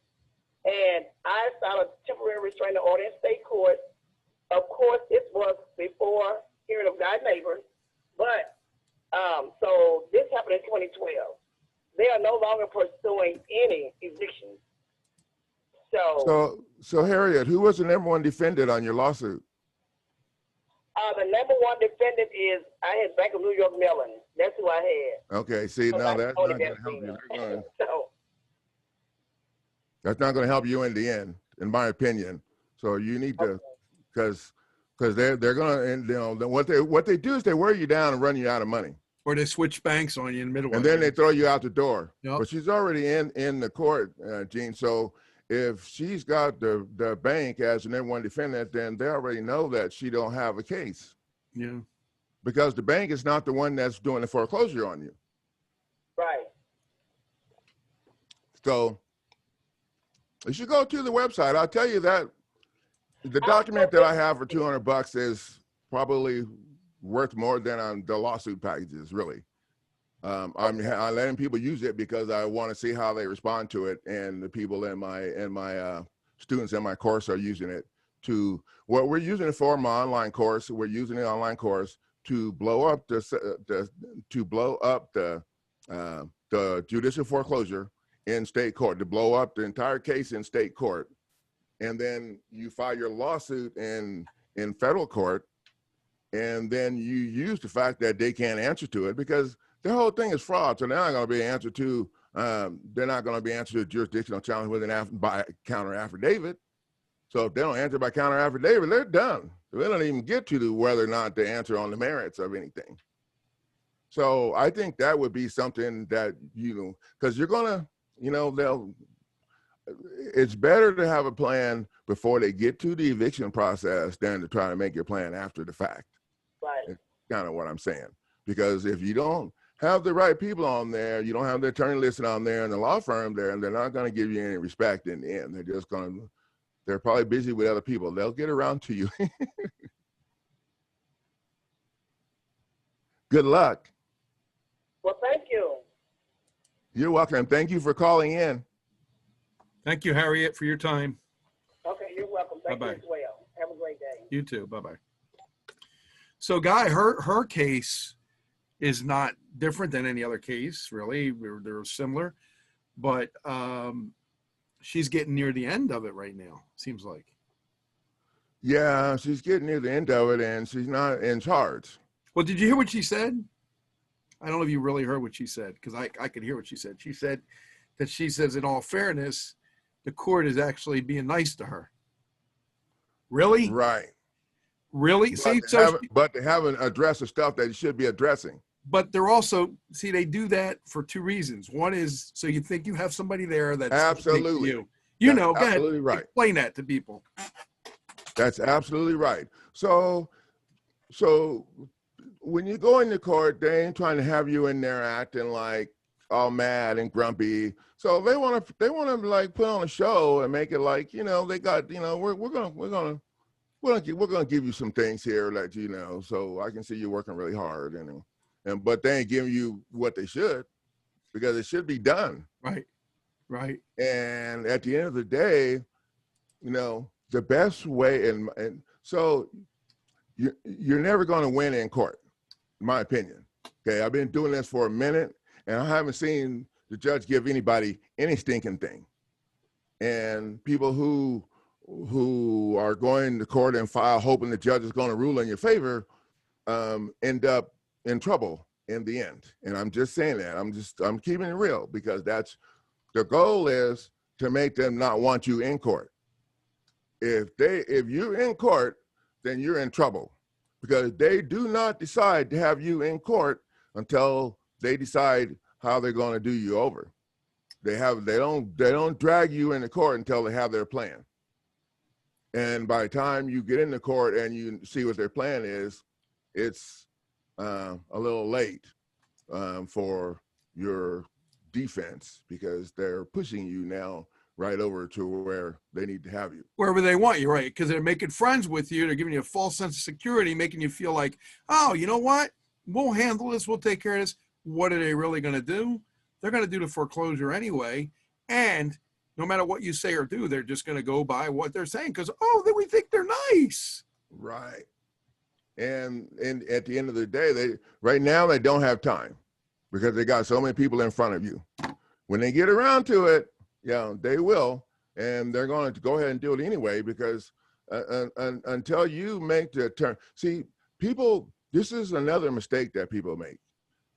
and I filed a temporary restraining order in state court. Of course, it was before hearing of God neighbors, but so this happened in 2012. They are no longer pursuing any evictions. So Harriet, who was the #1 defendant on your lawsuit? The #1 defendant is, I had Bank of New York Mellon. That's who I had. Okay, see, now that's not going to help you. That's not going to help you in the end, in my opinion. So you need to, because they're going to, and you know, what they do is they wear you down and run you out of money. Or they switch banks on you in the middle. And then they throw you out the door. Yep. But she's already in the court, Gene. So if she's got the bank as an #1 defendant, then they already know that she don't have a case. Yeah. Because the bank is not the one that's doing the foreclosure on you. Right. So you should go to the website. I'll tell you that the document that I have for $200 is probably worth more than the lawsuit packages, really. I'm letting people use it because I want to see how they respond to it, and the people in my students in my course are using it to, what we're using it for, my online course. We're using the online course to blow up the judicial foreclosure in state court, to blow up the entire case in state court, and then you file your lawsuit in federal court, and then you use the fact that they can't answer to it because the whole thing is fraud. So they're not going to be answered to. They're not going to be answered to a jurisdictional challenge with by counter affidavit. So if they don't answer by counter affidavit, they're done. They don't even get to whether or not they answer on the merits of anything. So I think that would be something that, because you're going to, it's better to have a plan before they get to the eviction process than to try to make your plan after the fact. Right. That's kind of what I'm saying. Because if you don't have the right people on there, you don't have the attorney listed on there and the law firm there, and they're not going to give you any respect in the end. They're probably busy with other people. They'll get around to you. Good luck. Well, thank you. You're welcome. Thank you for calling in. Thank you, Harriet, for your time. Okay, you're welcome. Thank Bye-bye. you as well. Have a great day. You too. Bye-bye. So, Guy, her case is not different than any other case, really. They're similar, but she's getting near the end of it right now, seems like. Yeah, she's getting near the end of it, and she's not in charge. Well, did you hear what she said? I don't know if you really heard what she said, because I could hear what she said. She said that she says, in all fairness, the court is actually being nice to her. Really? Right. Really? But they haven't addressed the stuff that you should be addressing. But they're also, they do that for two reasons. One is so you think you have somebody there that's absolutely you. That's go absolutely ahead, right. Explain that to people. That's absolutely right. So when you go into court, they ain't trying to have you in there acting like all mad and grumpy. So they want to like put on a show and make it like, they got, we're gonna give you some things here that so I can see you working really hard but they ain't giving you what they should, because it should be done. Right. And at the end of the day, the best way, and so you're never going to win in court, in my opinion. Okay, I've been doing this for a minute, and I haven't seen the judge give anybody any stinking thing. And people who are going to court and file hoping the judge is going to rule in your favor end up in trouble in the end. And I'm just saying that. I'm keeping it real, because that's the goal, is to make them not want you in court. If you're in court, then you're in trouble, because they do not decide to have you in court until they decide how they're going to do you over. They don't drag you into court until they have their plan. And by the time you get into court and you see what their plan is, it's a little late for your defense, because they're pushing you now right over to where they need to have you. Wherever they want you, right? Because they're making friends with you. They're giving you a false sense of security, making you feel like, oh, you know what? We'll handle this. We'll take care of this. What are they really going to do? They're going to do the foreclosure anyway. And no matter what you say or do, they're just going to go by what they're saying, because, then we think they're nice. Right. And at the end of the day, right now they don't have time, because they got so many people in front of you. When they get around to it, they will, and they're going to go ahead and do it anyway, because until you make the turn. See, this is another mistake that people make.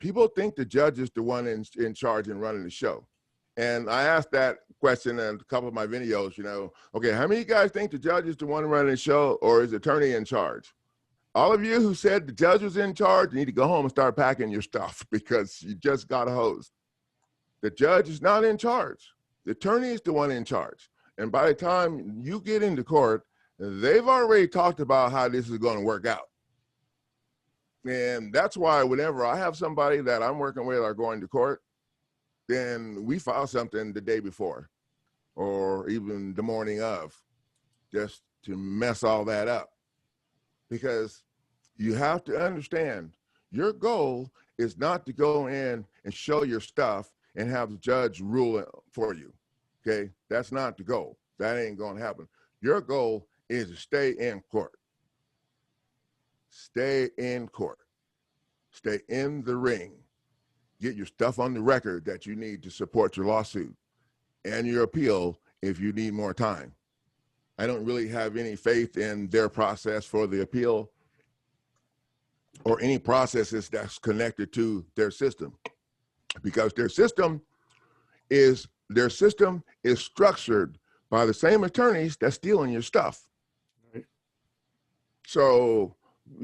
People think the judge is the one in charge and running the show. And I asked that question in a couple of my videos, okay, how many of you guys think the judge is the one running the show, or is the attorney in charge? All of you who said the judge was in charge need to go home and start packing your stuff, because you just got hosed. The judge is not in charge. The attorney is the one in charge. And by the time you get into court, they've already talked about how this is going to work out. And that's why whenever I have somebody that I'm working with are going to court, then we file something the day before or even the morning of, just to mess all that up. Because you have to understand, your goal is not to go in and show your stuff and have the judge rule it for you, okay? That's not the goal. That ain't gonna happen. Your goal is to stay in court. Stay in court. Stay in the ring. Get your stuff on the record that you need to support your lawsuit. and your appeal if you need more time. I don't really have any faith in their process for the appeal or any processes that's connected to their system, because their system is structured by the same attorneys that's stealing your stuff. Right. So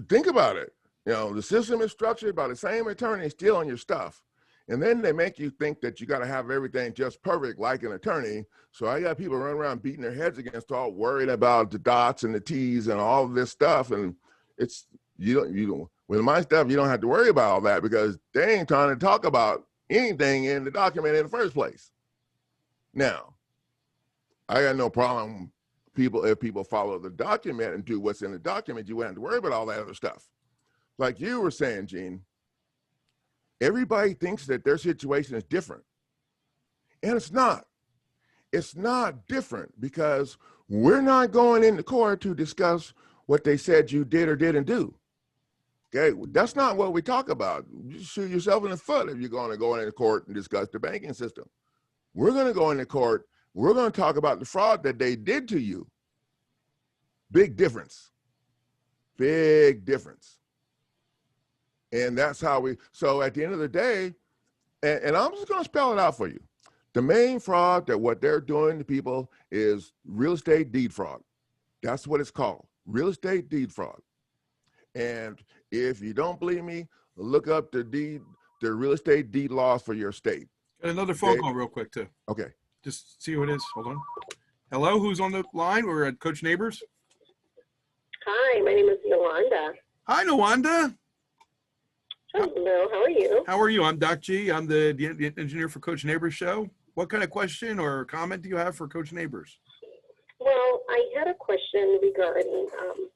think about it. You know, the system is structured by the same attorney stealing your stuff. And then they make you think that you got to have everything just perfect like an attorney. So I got people running around beating their heads against all, worried about the dots and the T's and all of this stuff. And it's, you don't, with my stuff, you don't have to worry about all that, because they ain't trying to talk about anything in the document in the first place. Now, I got no problem if people follow the document and do what's in the document. You wouldn't have to worry about all that other stuff. Like you were saying, Gene, everybody thinks that their situation is different. And it's not. It's not different, because we're not going into court to discuss what they said you did or didn't do. Okay, that's not what we talk about. You shoot yourself in the foot if you're going to go into court and discuss the banking system. We're going to go into court. We're going to talk about the fraud that they did to you. Big difference. Big difference. And that's how so at the end of the day, and I'm just going to spell it out for you. The main fraud that what they're doing to people is real estate deed fraud. That's what it's called, real estate deed fraud. And if you don't believe me, look up the real estate deed laws for your state. Got another phone call real quick too. Okay. Just see who it is. Hold on. Hello, who's on the line? We're at Coach Neighbors. Hi, my name is Yolanda. Hi, Nwanda. Hello, how are you? How are you? I'm Doc G. I'm the engineer for Coach Neighbors show. What kind of question or comment do you have for Coach Neighbors? Well, I had a question regarding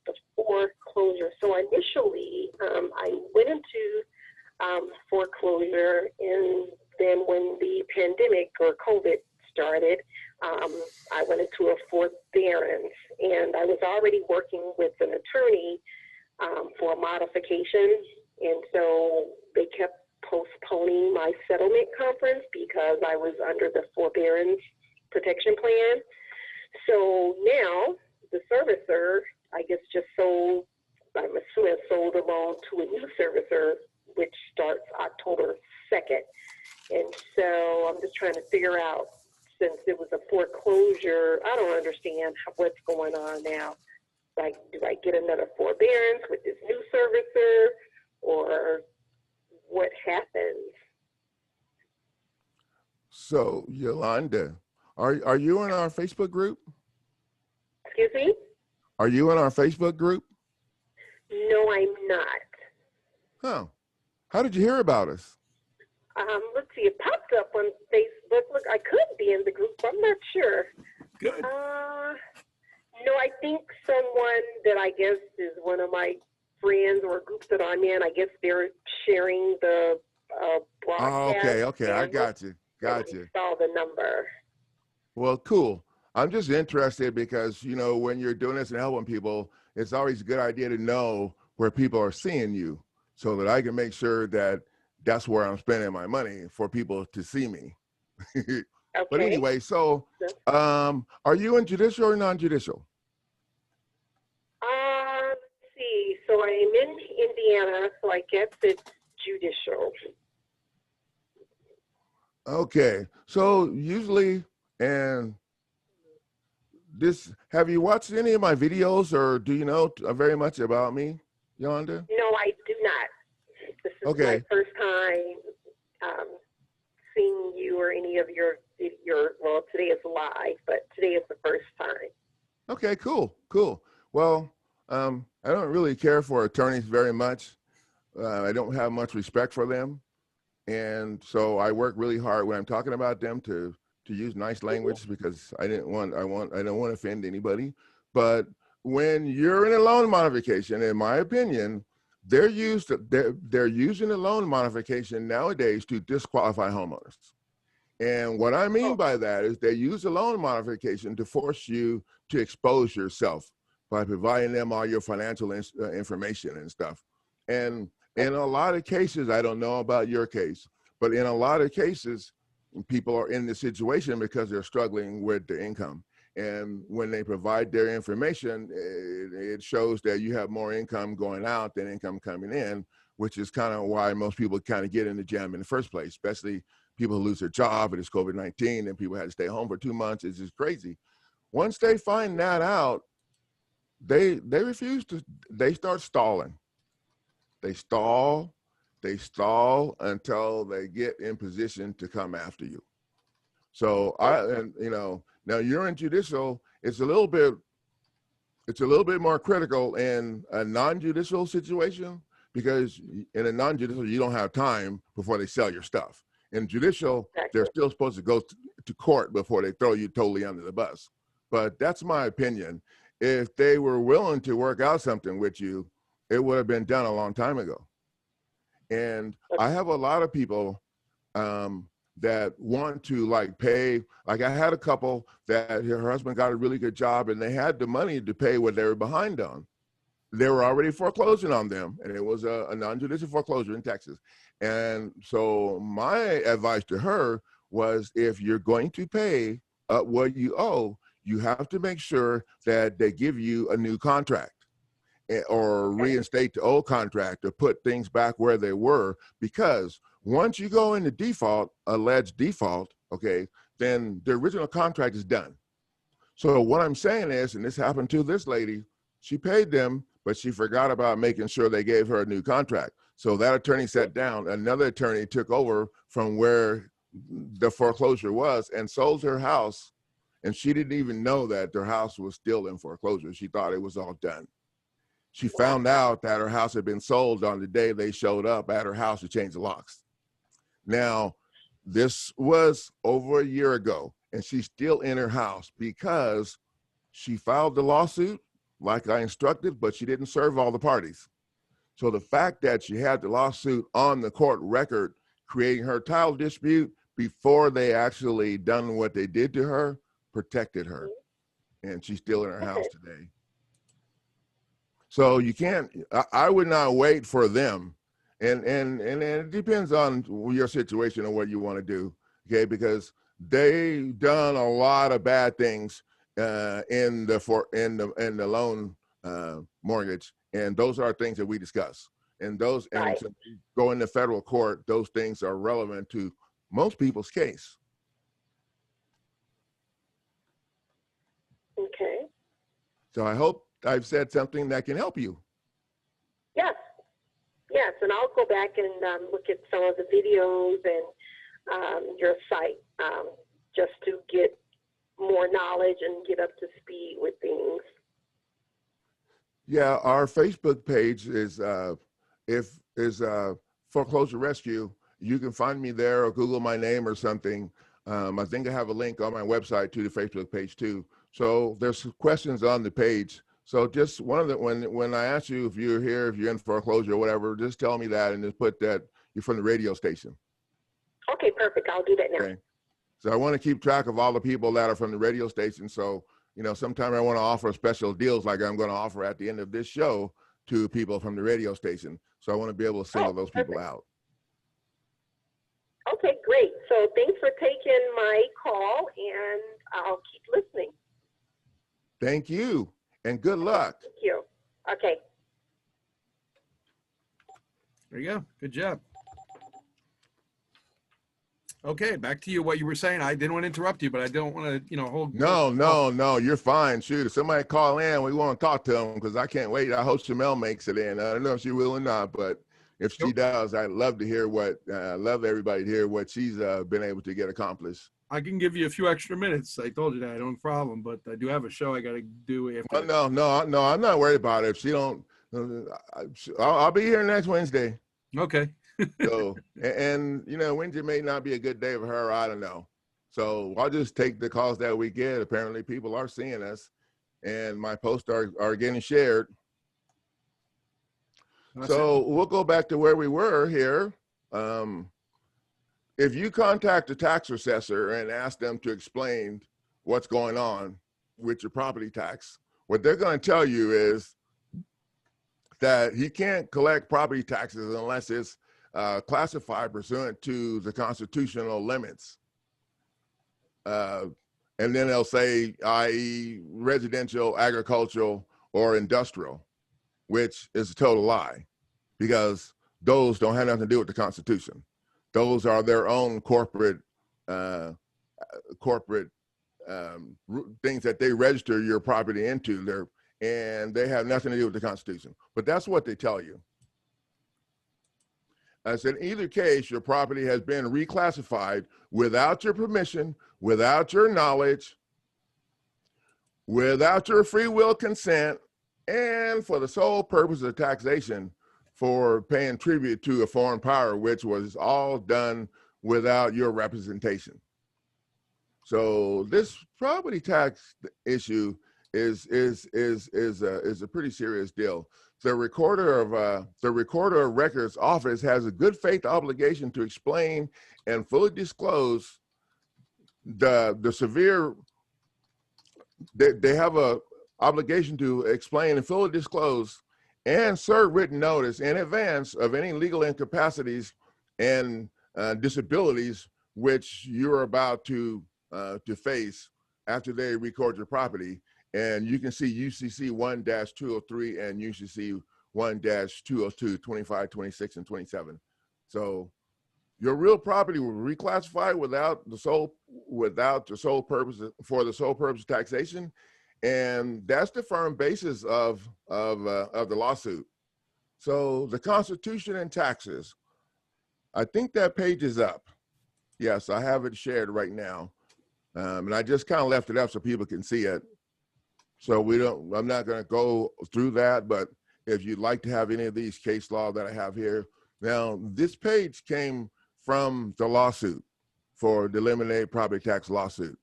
the foreclosure. So initially, I went into foreclosure, and then when the pandemic or COVID started, I went into a forbearance, and I was already working with an attorney for a modification, and so they kept postponing my settlement conference because I was under the forbearance protection plan. So now the servicer, I guess, just sold, I'm assuming sold a loan to a new servicer, which starts October 2nd. And so I'm just trying to figure out, since it was a foreclosure, I don't understand what's going on now. Like, do I get another forbearance with this new servicer, or what happens? So, Yolanda, are you in our Facebook group? Excuse me? Are you in our Facebook group? No, I'm not. Huh. How did you hear about us? Let's see, it popped up on Facebook. Look, I could be in the group, but I'm not sure. Good. No, I think someone that I guess is one of my friends or groups that I'm in, I guess they're sharing the broadcast. Oh, okay, I got you. Saw the number. Well, cool. I'm just interested because, you know, when you're doing this and helping people, it's always a good idea to know where people are seeing you so that I can make sure that that's where I'm spending my money for people to see me. Okay. But anyway, so are you in judicial or non-judicial? Let's see. So I'm in Indiana, so I guess it's judicial. Okay. So usually, and have you watched any of my videos, or do you know very much about me, Yolanda? No, I do not. This is Okay. my first time seeing you or any of your, well, today is live, but today is the first time. Okay, cool. Well, I don't really care for attorneys very much. I don't have much respect for them. And so I work really hard when I'm talking about them to use nice language, because I don't want to offend anybody. But when you're in a loan modification, in my opinion, they're using a loan modification nowadays to disqualify homeowners. And what I mean by that is they use a loan modification to force you to expose yourself by providing them all your financial information and stuff. And in a lot of cases, I don't know about your case, but in a lot of cases, people are in this situation because they're struggling with their income. And when they provide their information, it shows that you have more income going out than income coming in, which is kind of why most people kind of get in the jam in the first place, especially people who lose their job and it's COVID-19 and people had to stay home for 2 months. It's just crazy. Once they find that out, they refuse to, they start stalling. They stall until they get in position to come after you. So now you're in judicial, it's a little bit more critical in a non-judicial situation, because in a non-judicial, you don't have time before they sell your stuff. In judicial, they're still supposed to go to court before they throw you totally under the bus. But that's my opinion. If they were willing to work out something with you, it would have been done a long time ago. And I have a lot of people that want to like pay. Like I had a couple that her husband got a really good job and they had the money to pay what they were behind on. They were already foreclosing on them, and it was a non-judicial foreclosure in Texas. And so my advice to her was, if you're going to pay what you owe, you have to make sure that they give you a new contract or reinstate the old contract or put things back where they were, because once you go into default, alleged default, okay, then the original contract is done. So what I'm saying is, and this happened to this lady, she paid them, but she forgot about making sure they gave her a new contract. So that attorney sat down, another attorney took over from where the foreclosure was and sold her house. And she didn't even know that their house was still in foreclosure. She thought it was all done. She found out that her house had been sold on the day they showed up at her house to change the locks. Now, this was over a year ago, and she's still in her house because she filed the lawsuit like I instructed, but she didn't serve all the parties. So the fact that she had the lawsuit on the court record, creating her title dispute before they actually done what they did to her, protected her. And she's still in her house today. So you can't, I would not wait for them. And it depends on your situation and what you want to do, okay? Because they done a lot of bad things in the loan mortgage, and those are things that we discuss. And those, and to go into federal court, those things are relevant to most people's case. Okay. So I hope I've said something that can help you. Yes, and I'll go back and look at some of the videos and your site just to get more knowledge and get up to speed with things. Yeah, our Facebook page is Foreclosure Rescue. You can find me there or Google my name or something. I think I have a link on my website to the Facebook page too. So there's questions on the page. So just one of the, when I ask you if you're here, if you're in foreclosure or whatever, just tell me that and just put that you're from the radio station. Okay, perfect. I'll do that now. Okay. So I want to keep track of all the people that are from the radio station. So, you know, sometime I want to offer special deals like I'm going to offer at the end of this show to people from the radio station. So I want to be able to single those people out. Okay, great. So thanks for taking my call, and I'll keep listening. Thank you, and good luck. Thank you. Okay. There you go. Good job. Okay, back to you. What you were saying. I didn't want to interrupt you, but I don't want to, you know, hold. No, you're fine. Shoot, if somebody call in, we want to talk to them because I can't wait. I hope Shamel makes it in. I don't know if she will or not, but if she does, I'd love to hear what. Love everybody to hear what she's been able to get accomplished. I can give you a few extra minutes. I told you that. I don't have a problem, but I do have a show I got to do after. No, I'm not worried about it. If she don't, I'll be here next Wednesday. Okay. So, and you know, Wednesday may not be a good day for her. I don't know. So I'll just take the calls that we get. Apparently people are seeing us and my posts are getting shared. So we'll go back to where we were here. If you contact a tax assessor and ask them to explain what's going on with your property tax, what they're going to tell you is that he can't collect property taxes unless it's classified pursuant to the constitutional limits. and then they'll say, i.e. residential, agricultural, or industrial, which is a total lie, because those don't have nothing to do with the Constitution. Those are their own corporate things that they register your property into, and they have nothing to do with the Constitution. But that's what they tell you. I said, in either case, your property has been reclassified without your permission, without your knowledge, without your free will consent, and for the sole purpose of taxation for paying tribute to a foreign power, which was all done without your representation. So this property tax issue is a pretty serious deal. The recorder of records office has a good faith obligation to explain and fully disclose the severe. They have a obligation to explain and fully disclose and serve written notice in advance of any legal incapacities and disabilities which you're about to face after they record your property. And you can see UCC 1-203 and UCC 1-202, 25, 26, and 27. So your real property will be reclassified without the sole purpose of taxation, and that's the firm basis of the lawsuit. So the Constitution and taxes. I think that page is up. Yes, I have it shared right now, and I just kind of left it up so people can see it. So I'm not going to go through that, but if you'd like to have any of these case law that I have here, now this page came from the lawsuit for the eliminated property tax lawsuit.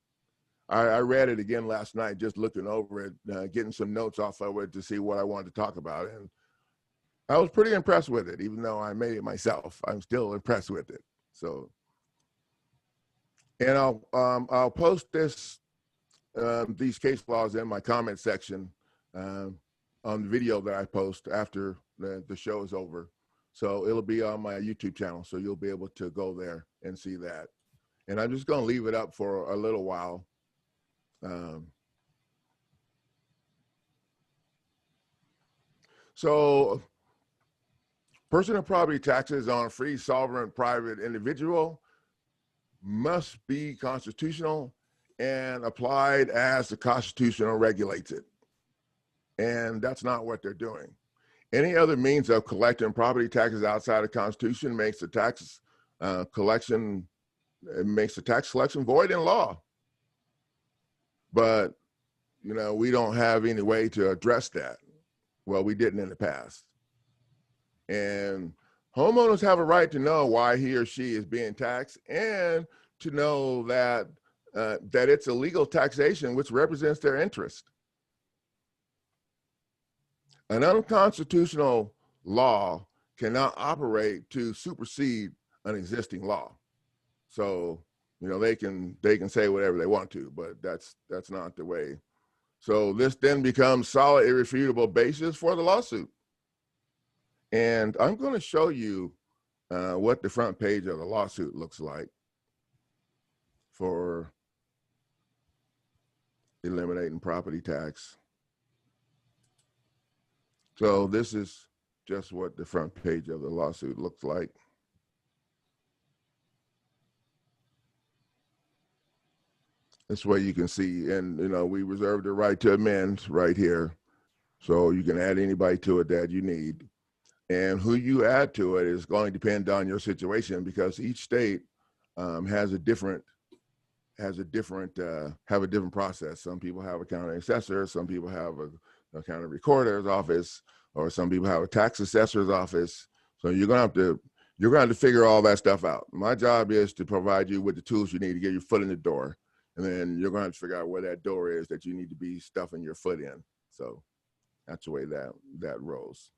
I read it again last night, just looking over it, getting some notes off of it to see what I wanted to talk about. And I was pretty impressed with it, even though I made it myself. I'm still impressed with it. So, and I'll post these case laws in my comment section on the video that I post after the show is over. So it'll be on my YouTube channel, so you'll be able to go there and see that. And I'm just going to leave it up for a little while. So personal property taxes on a free, sovereign, private individual must be constitutional and applied as the Constitution regulates it. And that's not what they're doing. Any other means of collecting property taxes outside the Constitution makes the tax collection void in law. But, you know, we don't have any way to address that. Well, we didn't in the past. And homeowners have a right to know why he or she is being taxed, and to know that it's a legal taxation which represents their interest. An unconstitutional law cannot operate to supersede an existing law. So, you know, they can say whatever they want to, but that's not the way. So this then becomes solid, irrefutable basis for the lawsuit. And I'm going to show you what the front page of the lawsuit looks like for eliminating property tax. So this is just what the front page of the lawsuit looks like. This way you can see, and you know, we reserve the right to amend right here. So you can add anybody to it that you need. And who you add to it is going to depend on your situation, because each state have a different process. Some people have a county assessor, some people have a county recorder's office, or some people have a tax assessor's office. So you're going to have to figure all that stuff out. My job is to provide you with the tools you need to get your foot in the door. And then you're going to have to figure out where that door is that you need to be stuffing your foot in. So that's the way that rolls.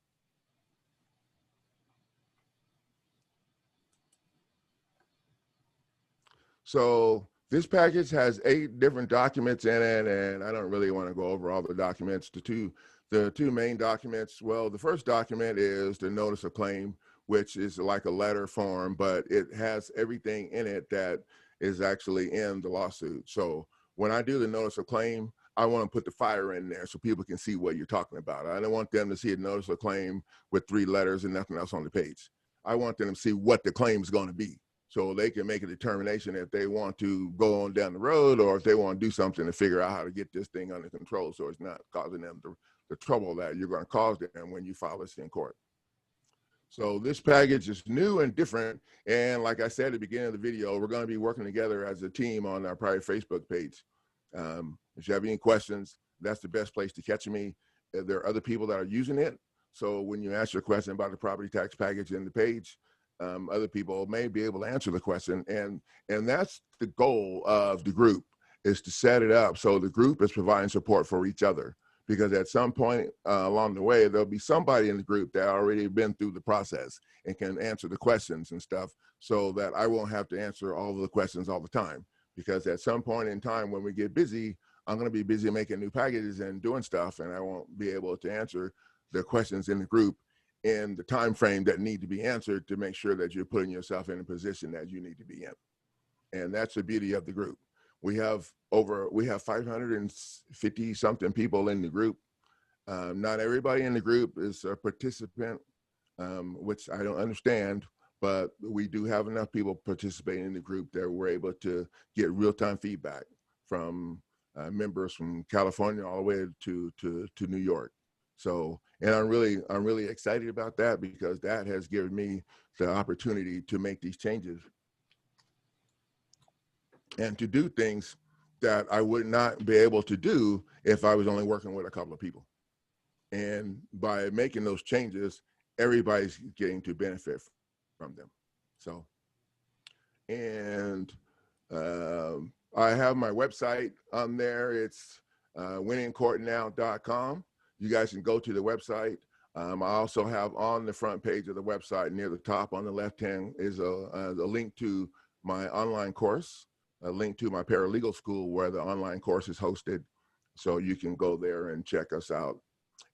So this package has 8 different documents in it, and I don't really want to go over all the documents. The two main documents, well, the first document is the notice of claim, which is like a letter form, but it has everything in it that is actually in the lawsuit. So when I do the notice of claim, I want to put the fire in there so people can see what you're talking about. I don't want them to see a notice of claim with 3 letters and nothing else on the page. I want them to see what the claim is going to be so they can make a determination if they want to go on down the road or if they want to do something to figure out how to get this thing under control so it's not causing them the trouble that you're going to cause them when you file this in court. So this package is new and different. And like I said at the beginning of the video, we're going to be working together as a team on our private Facebook page. If you have any questions, that's the best place to catch me. There are other people that are using it. So when you ask your question about the property tax package in the page, other people may be able to answer the question. And that's the goal of the group, is to set it up so the group is providing support for each other. Because at some point along the way, there'll be somebody in the group that already been through the process and can answer the questions and stuff, so that I won't have to answer all of the questions all the time. Because at some point in time when we get busy, I'm going to be busy making new packages and doing stuff, and I won't be able to answer the questions in the group in the time frame that need to be answered to make sure that you're putting yourself in a position that you need to be in. And that's the beauty of the group. We have 550 something people in the group. Not everybody in the group is a participant, which I don't understand, but we do have enough people participating in the group that we're able to get real-time feedback from members from California all the way to New York. So, and I'm really excited about that, because that has given me the opportunity to make these changes and to do things that I would not be able to do if I was only working with a couple of people. And by making those changes, everybody's getting to benefit from them. So, and I have my website on there. It's winningcourtnow.com. You guys can go to the website. I also have on the front page of the website, near the top on the left hand, is a link to my online course, a link to my paralegal school where the online course is hosted. So you can go there and check us out.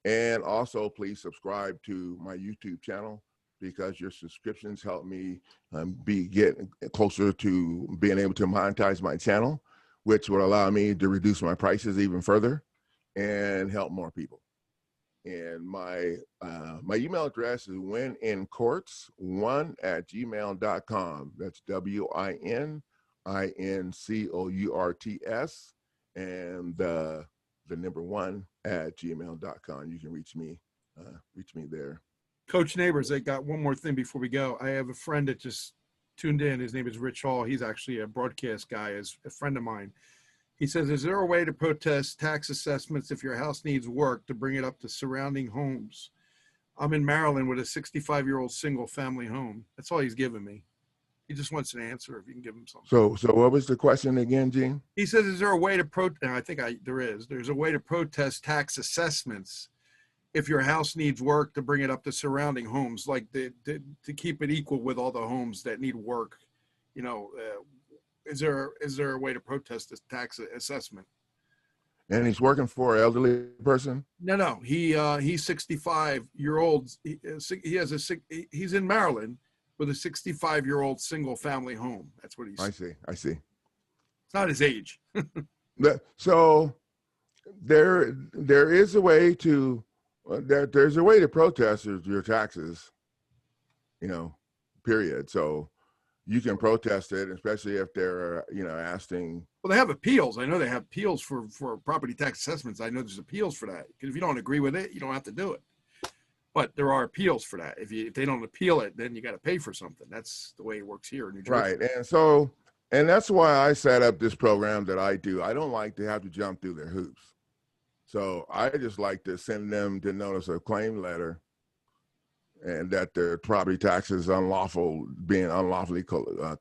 And also please subscribe to my YouTube channel, because your subscriptions help me get closer to being able to monetize my channel, which will allow me to reduce my prices even further and help more people. And my email address is winincourts1@gmail.com. That's WININCOURTS and the number 1@gmail.com. You can reach me there. Coach Neighbors, I got one more thing before we go. I have a friend that just tuned in. His name is Rich Hall. He's actually a broadcast guy, is a friend of mine. He says, is there a way to protest tax assessments if your house needs work to bring it up to surrounding homes? I'm in Maryland with a 65-year-old single family home. That's all he's giving me. He just wants an answer if you can give him something. So what was the question again, Gene? He says, is there a way to there's a way to protest tax assessments if your house needs work to bring it up to surrounding homes, like to keep it equal with all the homes that need work. You know, is there a way to protest this tax assessment? And he's working for an elderly person? No. He's 65-year-old. He's in Maryland with a 65-year-old single family home. That's what he's. I see. It's not his age. So there is a way to there's a way to protest your taxes, period. So you can protest it, especially if they're, asking. Well, they have appeals. I know they have appeals for property tax assessments. I know there's appeals for that, because if you don't agree with it, you don't have to do it. But there are appeals for that. If they don't appeal it, then you got to pay for something. That's the way it works here in New Jersey. Right. And that's why I set up this program that I do. I don't like to have to jump through their hoops. So I just like to send them the notice of claim letter, and that their property taxes being unlawfully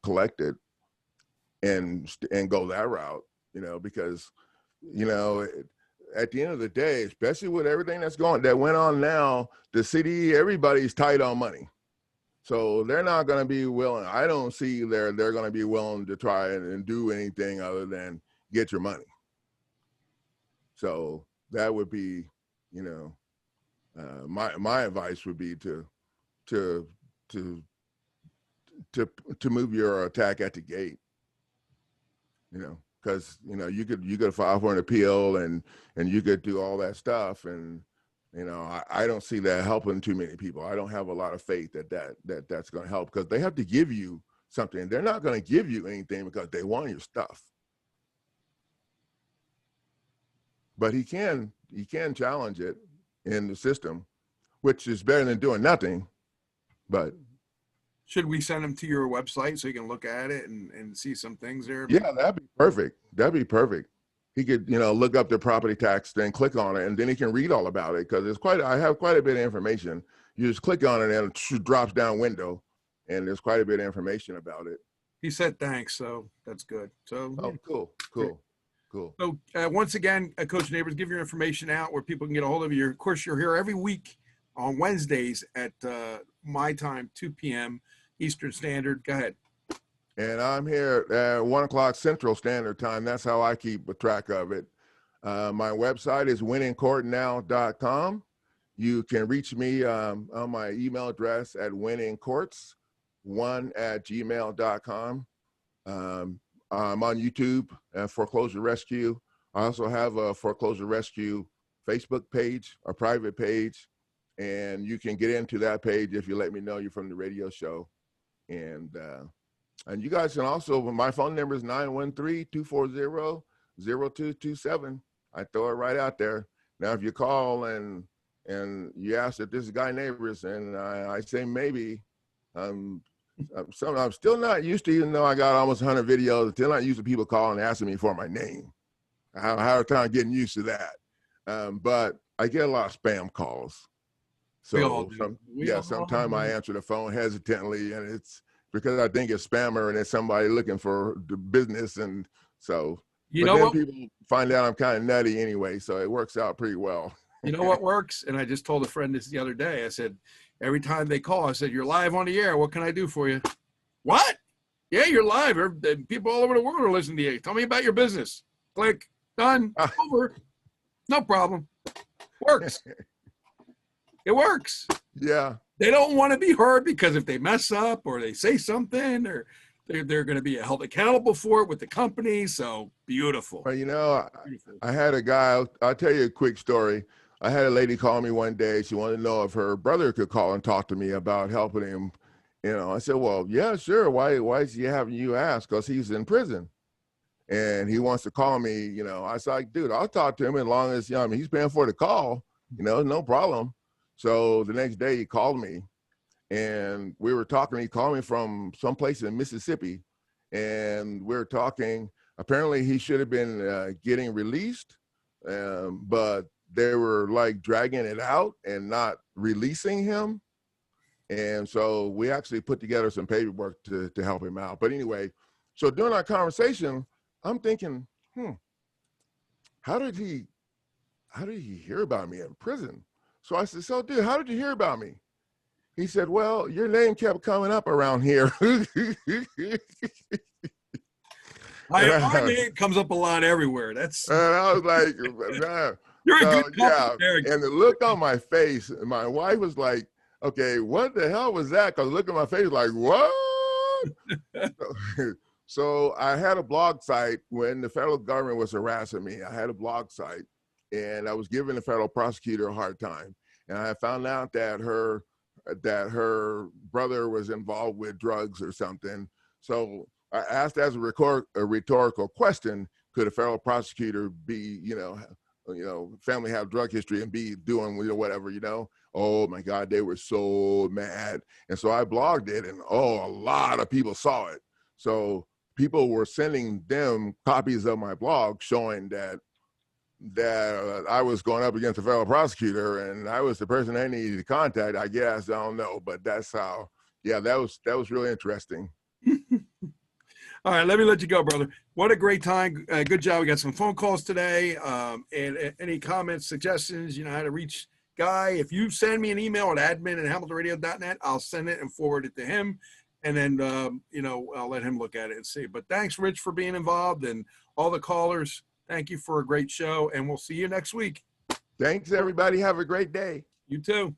collected, and go that route, because, at the end of the day, especially with everything that went on now, the city, everybody's tight on money. So they're not going to be willing. I don't see they're going to be willing to try and do anything other than get your money. So that would be, my advice would be to move your attack at the gate. you know, because you could file for an appeal and you could do all that stuff, and I don't see that helping too many people. I don't have a lot of faith that's going to help, because they have to give you something. They're not going to give you anything because they want your stuff. But he can challenge it in the system, which is better than doing nothing. But should we send him to your website so you can look at it and see some things there? Yeah, that'd be perfect. That'd be perfect. He could, look up the property tax, then click on it, and then he can read all about it, because I have quite a bit of information. You just click on it and it drops down window, and there's quite a bit of information about it. He said thanks, so that's good. So oh, yeah. Cool. So once again, Coach Neighbors, give your information out where people can get a hold of you. Of course, you're here every week on Wednesdays at my time, 2 p.m. Eastern Standard. Go ahead. And I'm here at 1 o'clock Central Standard Time. That's how I keep a track of it. My website is winningcourtnow.com. You can reach me on my email address at winningcourts1@gmail.com. I'm on YouTube at Foreclosure Rescue. I also have a Foreclosure Rescue Facebook page, a private page, and you can get into that page if you let me know you're from the radio show. And you guys can also, my phone number is 913-240-0227. I throw it right out there. Now, if you call and you ask if this is Guy Neighbors, and I say maybe, I'm still not used to, even though I got almost 100 videos, still not used to people calling and asking me for my name. I have a hard time getting used to that. But I get a lot of spam calls. So sometimes I answer the phone hesitantly, and it's because I think it's spammer and it's somebody looking for the business. And so, people find out I'm kind of nutty anyway, so it works out pretty well. You know what works? And I just told a friend this the other day. I said, every time they call, I said, you're live on the air. What can I do for you? What? Yeah, you're live. People all over the world are listening to you. Tell me about your business. Click. Done. Over. No problem. Works. It works. Yeah. They don't want to be heard, because if they mess up or they say something, or they're going to be held accountable for it with the company. So beautiful. Well, I had a guy, I'll tell you a quick story. I had a lady call me one day. She wanted to know if her brother could call and talk to me about helping him. I said, well, yeah, sure. Why is he having you ask? Because he's in prison and he wants to call me. I was like, dude, I'll talk to him as long as, he's paying for the call, no problem. So the next day he called me and we were talking. He called me from someplace in Mississippi, and we were talking. Apparently he should have been getting released, but they were like dragging it out and not releasing him. And so we actually put together some paperwork to help him out. But anyway, so during our conversation, I'm thinking, how did he hear about me in prison? So I said, so dude, how did you hear about me? He said, well, your name kept coming up around here. My name comes up a lot everywhere. And I was like, nah. You're a good couple, Eric. And the look on my face, my wife was like, okay, what the hell was that? Because the look on my face like, what? So I had a blog site when the federal government was harassing me. I had a blog site, and I was giving the federal prosecutor a hard time. And I found out that her brother was involved with drugs or something. So I asked as a rhetorical question, could a federal prosecutor be, family have drug history and be doing whatever, Oh my God, they were so mad. And so I blogged it, and a lot of people saw it. So people were sending them copies of my blog showing that I was going up against a federal prosecutor and I was the person they needed to contact. I guess, I don't know, but that's how, that was really interesting. All right, let me let you go, brother. What a great time. Good job. We got some phone calls today. And any comments, suggestions, how to reach Guy. If you send me an email at admin@hamiltonradio.net, I'll send it and forward it to him. And then, I'll let him look at it and see. But thanks, Rich, for being involved, and all the callers. Thank you for a great show, and we'll see you next week. Thanks, everybody. Have a great day. You too.